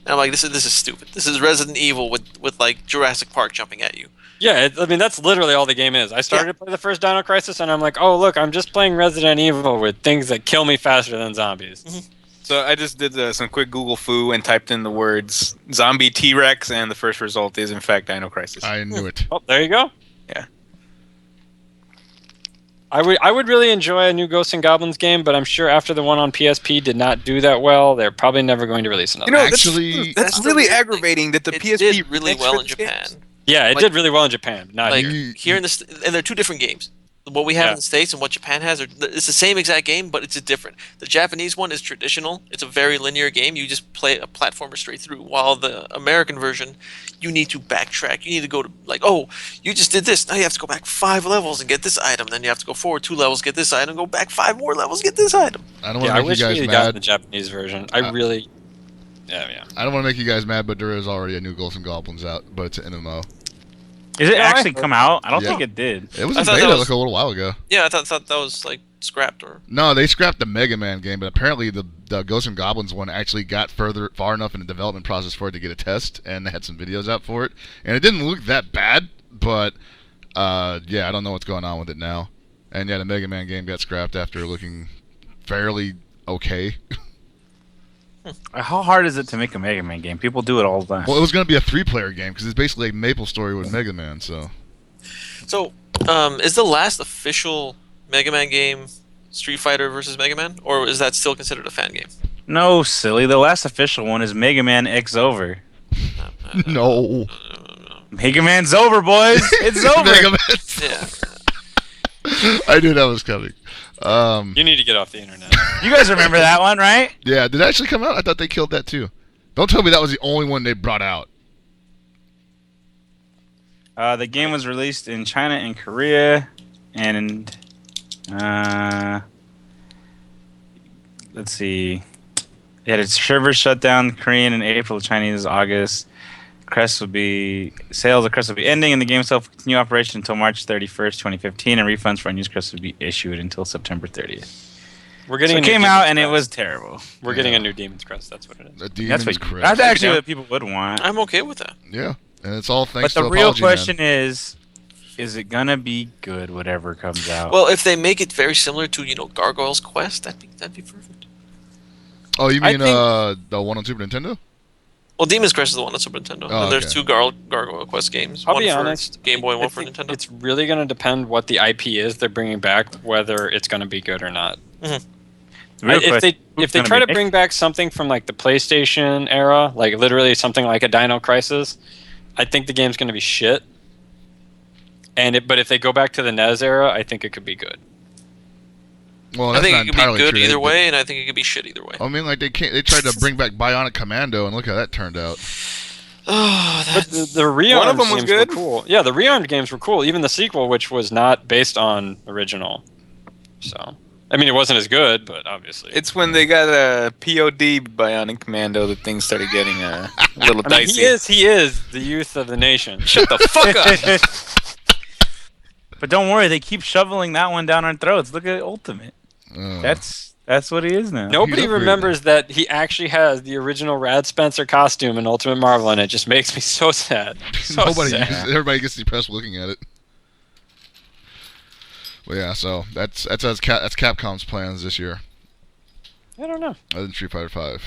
and I'm like, this is stupid. This is Resident Evil with like Jurassic Park jumping at you. Yeah, I mean, that's literally all the game is. I started to play the first Dino Crisis, and I'm like, oh, look, I'm just playing Resident Evil with things that kill me faster than zombies. So I just did some quick Google foo and typed in the words zombie T-Rex, and the first result is in fact Dino Crisis. I knew it. Oh, there you go. Yeah. I would really enjoy a new Ghosts and Goblins game, but I'm sure after the one on PSP did not do that well, they're probably never going to release another. You know, Actually- that's That's really the weird aggravating that the It PSP did really makes well for in these Japan. games. Yeah, it like- did really well in Japan. Not Like here. here in and they're 2 different games. What we have Yeah. in the States and what Japan has, it's the same exact game, but it's a different. The Japanese one is traditional. It's a very linear game. You just play a platformer straight through. While the American version, you need to backtrack. You need to go to, like, oh, you just did this. Now you have to go back 5 levels and get this item. Then you have to go forward 2 levels, get this item, go back 5 more levels, get this item. I don't Yeah, I want to wish make we you had guys gotten the mad. Japanese version. I really. Yeah. I don't want to make you guys mad, but there is already a new Ghosts and Goblins out, but it's an MMO. Is it Yeah, actually come out? I don't Yeah. think it did. It was I in thought that beta was- like a little while ago. Yeah, I thought that was like scrapped or. No, they scrapped the Mega Man game, but apparently the Ghosts and Goblins one actually got far enough in the development process for it to get a test, and they had some videos out for it, and it didn't look that bad, but yeah, I don't know what's going on with it now. And yeah, the Mega Man game got scrapped after looking fairly okay. How hard is it to make a Mega Man game? People do it all the time. Well, it was going to be a 3-player game because it's basically a Maple Story with Mega Man. So So, is the last official Mega Man game Street Fighter versus Mega Man, or is that still considered a fan game? No, silly. The last official one is Mega Man X Over. no, Mega Man's over, boys. It's over. Mega Man. Yeah. I knew that was coming. You need to get off the internet. You guys remember that one, right? Yeah, did it actually come out? I thought they killed that too. Don't tell me that was the only one they brought out. The game was released in China and Korea, and let's see, it had its servers shut down. Korean in April, Chinese August. Sales of Crest will be ending, and the game itself will continue operation until March 31st, 2015, and refunds for unused Crest will be issued until September 30th. We're getting So a it new came Demon's out, and it Crest. was terrible. We're getting a new Demon's Crest. That's what it is. The Demon's That's Crest. that's actually Yeah. what people would want. I'm okay with that. Yeah, and it's all But thanks the to real Apology Man. question is it gonna be good, whatever comes out? Well, if they make it very similar to, Gargoyle's Quest, that'd be perfect. Oh, you I mean think- the one on Super Nintendo? Well, Demon's Crest is the one on Super Nintendo. Oh, and there's okay. 2 Gargoyle Quest games. I'll one be for honest. Game Boy and I one for think Nintendo. It's really going to depend what the IP is they're bringing back, whether it's going to be good or not. The real If question they is who's if they gonna try be to bring back something from like the PlayStation era, like literally something like a Dino Crisis, I think the game's going to be shit. But if they go back to the NES era, I think it could be good. Well, I that's think not it could be entirely good true. either way, and I think it could be shit either way. I mean, like they tried to bring back Bionic Commando, and look how that turned out. Oh, But the rearmed One of them was games good. were cool. Yeah, the rearmed games were cool. Even the sequel, which was not based on original. So, I mean, it wasn't as good, but obviously. It's when they got a POD Bionic Commando that things started getting a little I mean, dicey. he is the youth of the nation. Shut the fuck up! But don't worry, they keep shoveling that one down our throats. Look at Ultimate. That's what he is now. Nobody He's upgraded. remembers that he actually has the original Rad Spencer costume in Ultimate Marvel, and it just makes me so sad. So sad. Everybody gets depressed looking at it. Well, yeah, so that's Capcom's plans this year. I don't know. Other than Street Fighter 5.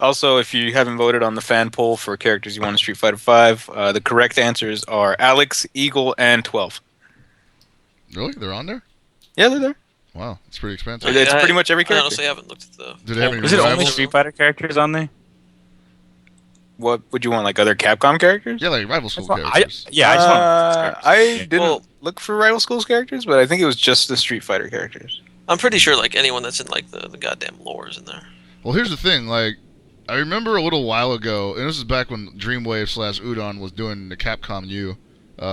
Also, if you haven't voted on the fan poll for characters you want in Street Fighter 5, the correct answers are Alex, Eagle, and 12. Really? They're on there? Yeah, they're there. Wow, it's pretty expensive. It's pretty much every I character. honestly haven't looked at the. Do they have any Was it only rivals? Street Fighter characters on there? What would you want, like other Capcom characters? Yeah, like rival school I characters. just want. I didn't Well- look for Rival Schools characters, but I think it was just the Street Fighter characters. I'm pretty sure like anyone that's in like the goddamn lore is in there. Well, here's the thing. Like, I remember a little while ago, and this is back when Dreamwave / Udon was doing the Capcom U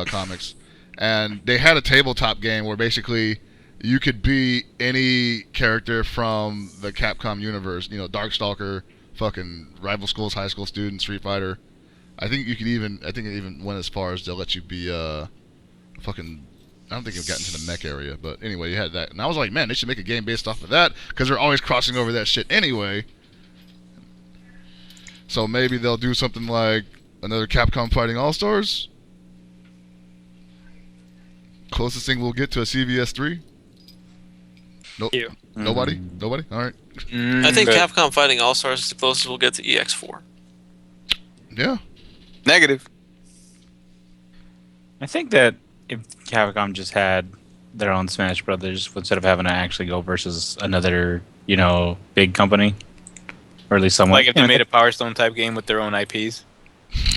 comics, and they had a tabletop game where basically you could be any character from the Capcom universe. You know, Darkstalker, fucking Rival Schools high school student, Street Fighter. I think it even went as far as to let you be fucking. I don't think it got into the mech area, but anyway, you had that, and I was like, man, they should make a game based off of that because they're always crossing over that shit anyway. So maybe they'll do something like another Capcom Fighting All Stars. Closest thing we'll get to a CVS 3. Nope. Ew. Nobody. All right. I think But- Capcom Fighting All Stars is the closest we'll get to EX4. Yeah. Negative. I think that if Capcom just had their own Smash Brothers instead of having to actually go versus another, big company, or at least someone Like if they made a Power Stone type game with their own IPs.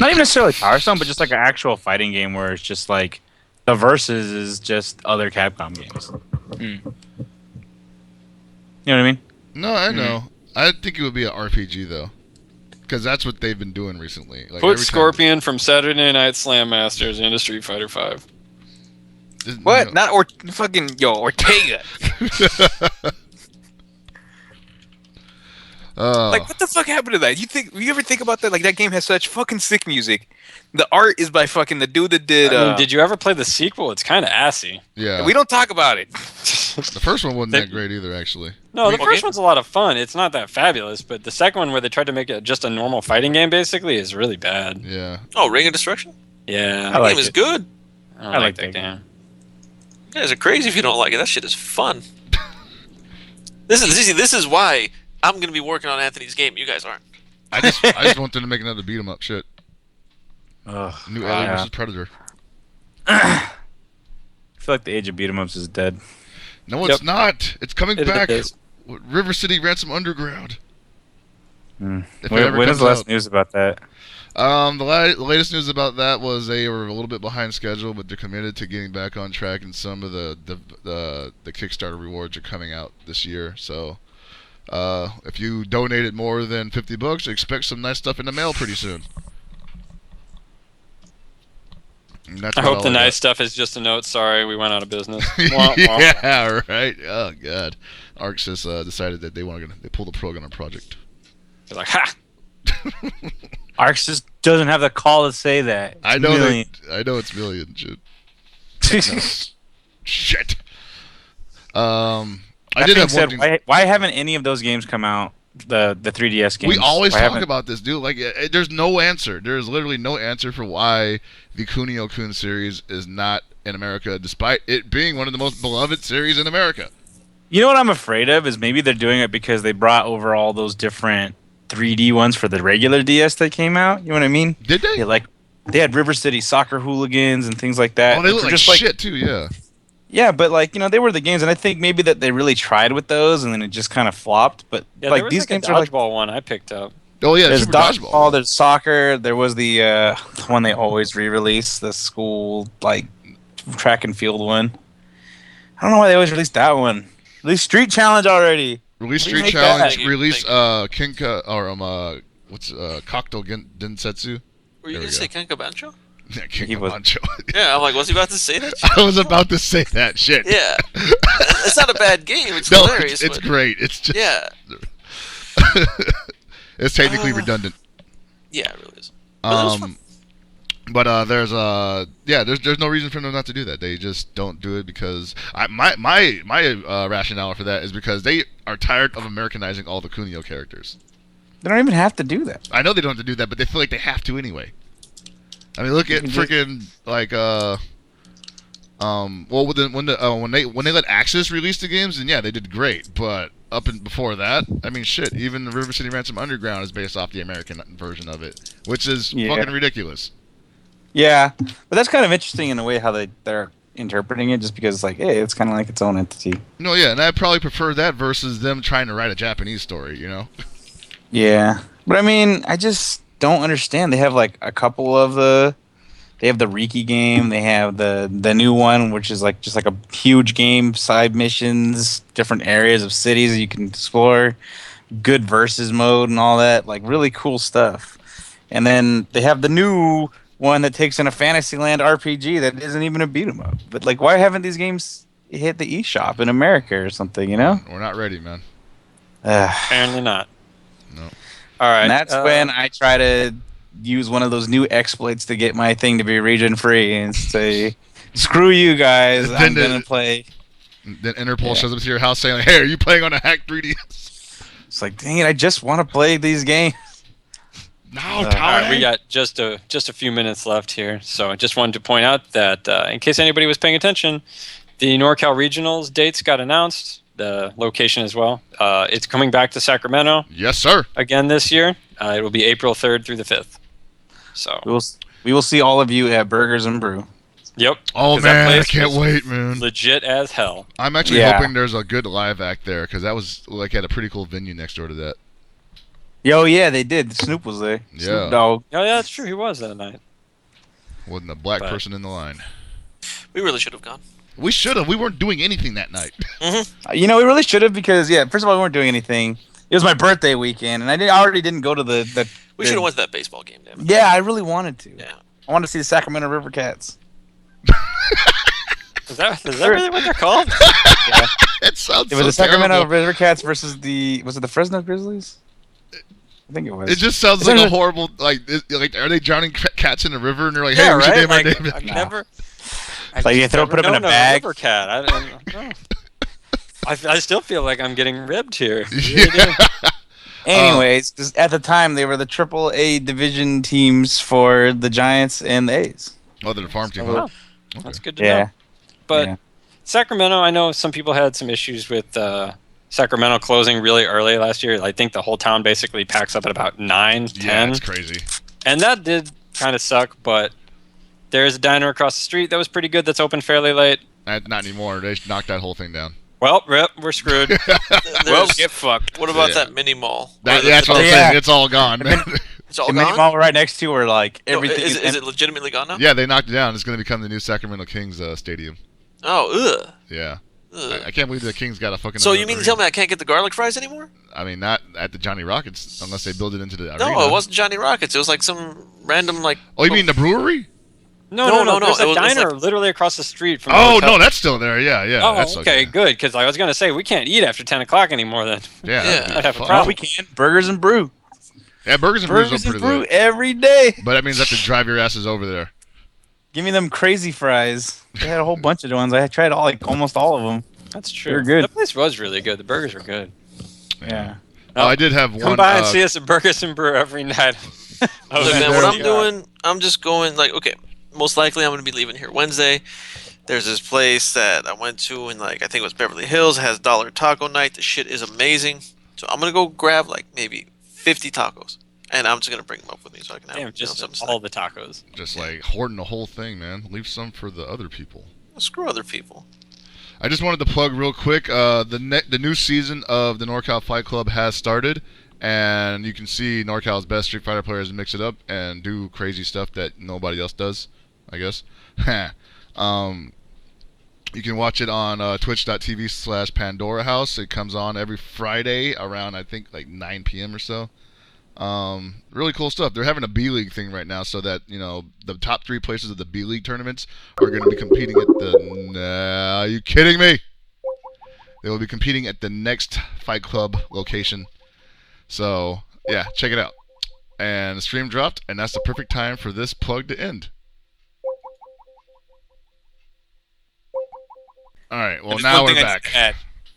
not even necessarily Power Stone, but just like an actual fighting game where it's just like the versus is just other Capcom games. You know what I mean? No, I know. I think it would be an RPG though, because that's what they've been doing recently. Like Put every time- Scorpion from Saturday Night Slam Masters into Street Fighter 5. What? Not Ortega. Like, what the fuck happened to that? You ever think about that? Like, that game has such fucking sick music. The art is by fucking the dude that did. I mean, did you ever play the sequel? It's kind of assy. Yeah. We don't talk about it. The first one wasn't that great either, actually. No, the Okay. first one's a lot of fun. It's not that fabulous, but the second one, where they tried to make it just a normal fighting game, basically, is really bad. Yeah. Oh, Ring of Destruction? Yeah, That like game is it. good. I don't I like like that that game. You guys are crazy if you don't like it. That shit is fun. This is why I'm gonna be working on Anthony's game. You guys aren't. I just want them to make another beat 'em up shit. Ugh, New Alien yeah. vs Predator. I feel like the age of beat 'em ups is dead. No, it's not. It's coming It back. is. River City Ransom Underground. If it When ever is comes the last out. news about that? The latest news about that was they were a little bit behind schedule, but they're committed to getting back on track, and some of the Kickstarter rewards are coming out this year. So, if you donated more than $50, expect some nice stuff in the mail pretty soon. And that's I about hope all the got. nice stuff is just a note. Sorry, we went out of business. Wah, wah. Yeah, right. Oh god, Arx has decided that they pull the plug on our project. They're like, ha! Arx just doesn't have the call to say that. It's I know million. I know it's million shit. Shit. I That did being have one said, thing. why haven't any of those games come out? The 3DS games. We always Why talk haven't- about this, dude. Like, there's no answer. There's literally no answer for why the Kunio-kun series is not in America, despite it being one of the most beloved series in America. You know what I'm afraid of is maybe they're doing it because they brought over all those different 3D ones for the regular DS that came out. You know what I mean? Did they? They had River City Soccer Hooligans and things like that. Oh, they look which like were shit too. Yeah. Yeah, but they were the games, and I think maybe that they really tried with those, and then it just kind of flopped. But Yeah, there was these like games a are like dodgeball one I picked up. Oh yeah. there's Super dodgeball, there's soccer, there was the one they always re-release, the school track and field one. I don't know why they always release that one. Release Street Challenge already. Release We Street make Challenge. that. Release Thank Kinka or what's Cocktail Densetsu. Were you There gonna we say Kankabancho? Yeah, He Kinka was- Bancho. Yeah, I'm like, was he about to say that shit? I was about to say that shit. Yeah. It's not a a bad game. It's No, hilarious. it's but, great. It's just Yeah. it's technically redundant. Yeah, it really is. But it was fun. There's there's no reason for them not to do that. They just don't do it because my rationale for that is because they are tired of Americanizing all the Kunio characters. They don't even have to do that. I know they don't have to do that, but they feel like they have to anyway. I mean, look at freaking like when they let Axis release the games, then yeah, they did great. But before that, I mean, shit, even the River City Ransom Underground is based off the American version of it, which is fucking ridiculous. Yeah, but that's kind of interesting in a way how they're interpreting it, just because it's like, hey, it's kind of like its own entity. No, yeah, and I probably prefer that versus them trying to write a Japanese story, you know? Yeah, but I mean, I just don't understand. They have like a couple of they have the Riki game, they have the new one, which is like just like a huge game, side missions, different areas of cities you can explore, good versus mode and all that, like really cool stuff. And then they have the new one that takes in a Fantasyland RPG that isn't even a beat 'em up. But like, why haven't these games hit the eShop in America or something? You know, We're not ready, man. Apparently not. No. All right. And that's when I try to use one of those new exploits to get my thing to be region free and say, "Screw you guys, I'm gonna play." Then Interpol shows up to your house saying, like, "Hey, are you playing on a hacked 3DS?" It's like, dang it, I just want to play these games. No, All right, Tyler. we got just a few minutes left here, so I just wanted to point out that in case anybody was paying attention, the NorCal Regionals dates got announced, the location as well. It's coming back to Sacramento Yes, sir. again this year. It will be April 3rd through the 5th. So, We will see all of you at Burgers and Brew. yep. Oh 'cause that man, I place can't was wait, man. Legit as hell. I'm actually Yeah. hoping there's a good live act there because that was like had a pretty cool venue next door to that. Yo, yeah, they did. Snoop was there. Yeah. Snoop Dogg. Oh yeah, that's true. He was that night. Wasn't a black But- person in the line. We really should have gone. We should have. We weren't doing anything that night. You know, we really should have because, yeah, first of all, we weren't doing anything. It was my birthday weekend, and I already didn't go to the We should have went to that baseball game, damn it. Yeah, I really wanted to. Yeah. I wanted to see the Sacramento River Cats. Is that really what they're called? Yeah. It sounds It was so the Sacramento terrible. River Cats versus was it the Fresno Grizzlies? I think it was. It just sounds Isn't like a it- horrible like are they drowning cats in a river and they're like, hey, Yeah, we should right. name our Like, name. I've Nah. never. Like you put 'em in a bag. River cat. I don't know. I still feel like I'm getting ribbed here. I really Yeah. do. Anyways, 'cause at the time they were the AAA division teams for the Giants and the A's. Oh, they're the farm team. Oh, Huh? that's good to Yeah. know. But Yeah. Sacramento, I know some people had some issues with Sacramento closing really early last year. I think the whole town basically packs up at about 9, 10. Yeah, it's crazy. And that did kind of suck, but there's a diner across the street that was pretty good that's open fairly late. Not anymore. They knocked that whole thing down. Well, rip, we're screwed. Well, There's- get fucked. What about Yeah. that mini mall? That's what I'm Yeah. saying. It's all gone, man. It's all The mini gone? mall right next to where like No, everything is it legitimately gone now? Yeah, they knocked it down. It's going to become the new Sacramento Kings stadium. Oh, ugh. Yeah. Ugh. I can't believe the Kings got a fucking. So you mean to tell me I can't get the garlic fries anymore? I mean, not at the Johnny Rockets unless they build it into the arena. No, it wasn't Johnny Rockets. It was like some random like. Oh, you mean the brewery? No. No, There's it a was diner like- literally across the street from the Oh hotel. no, that's still there. Yeah, yeah. Oh, that's okay, good. Because I was going to say, we can't eat after 10 o'clock anymore then. Yeah, Yeah. that'd be I'd have a fun. problem. we can Burgers and Brew. Yeah, Burgers and Brews Burgers are and pretty Brew lit. every day. But that means I have to drive your asses over there. Give me them crazy fries. They had a whole bunch of ones. I tried almost all of them. That's true. They're good. That place was really good. The burgers were good. Yeah. Oh, I did have Come one. by and see us at Burgers and Brew every night. Oh, Look, yeah. man, what I'm Yeah. doing, I'm just going like, okay, most likely I'm going to be leaving here Wednesday. There's this place that I went to in like I think it was Beverly Hills. It has dollar taco night. The shit is amazing. So I'm gonna go grab like maybe 50 tacos, and I'm just gonna bring them up with me so I can have Damn, just something. all the tacos. Just like hoarding the whole thing, man. Leave some for the other people. Screw other people. I just wanted to plug real quick. The new season of the NorCal Fight Club has started, and you can see NorCal's best Street Fighter players mix it up and do crazy stuff that nobody else does, I guess. You can watch it on twitch.tv/Pandora House. It comes on every Friday around, I think, like 9 p.m. or so. Really cool stuff. They're having a B-League thing right now so that, you know, the top 3 places of the B-League tournaments are going to be competing at the... Are you kidding me? They will be competing at the next Fight Club location. So, yeah, check it out. And the stream dropped, and that's the perfect time for this plug to end. All right, well, There's now one we're thing I need back. to add.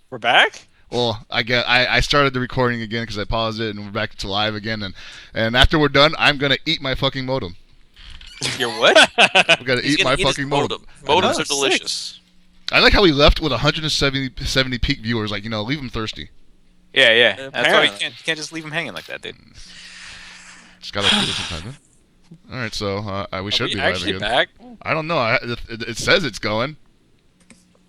We're back? Well, I started the recording again because I paused it, and we're back to live again. And after we're done, I'm going to eat my fucking modem. Your what? I'm going to He's eat my gonna eat his fucking modem. Modems Oh, are delicious. I like how he left with 170 peak viewers. Like, leave him thirsty. Yeah. That's why Apparently. you can't just leave him hanging like that, dude. Just got to do this sometime, man. All right, so we should Are we be live actually again. back? I don't know. It says it's going.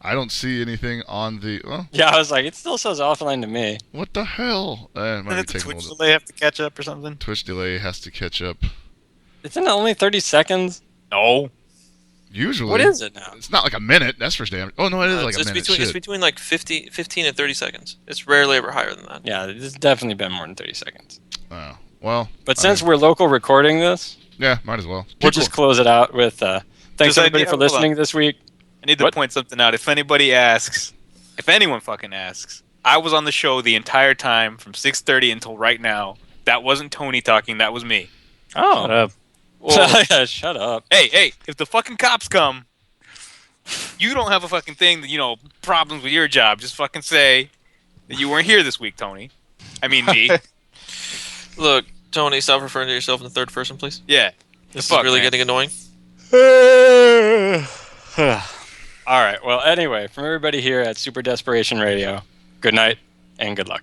I don't see anything on the... Well, Yeah, I was like, it still says offline to me. what the hell? It might Did be the taking a Twitch little... delay have to catch up or something? Twitch delay has to catch up. Isn't it only 30 seconds? No. Usually. What is it now? It's not like a minute. That's for damn... Oh, no, it is like a it's minute. between, it's Shit. between like 15 and 30 seconds. It's rarely ever higher than that. Yeah, it's definitely been more than 30 seconds. Oh, well... But since we're local recording this, Yeah, might as well. we'll just close it out with thanks Just everybody idea- for hold on. listening this week. I need to What? point something out. If anyone fucking asks, I was on the show the entire time from 6:30 until right now. That wasn't Tony talking. That was me. Oh. Shut up. Whoa. Shut up. hey, if the fucking cops come, you don't have a fucking thing that, problems with your job. Just fucking say that you weren't here this week, Tony. I mean, me. Look, Tony, stop referring to yourself in the third person, please. Yeah. This fuck, is really man? getting annoying. All right. Well, anyway, from everybody here at Super Desperation Radio, good night and good luck.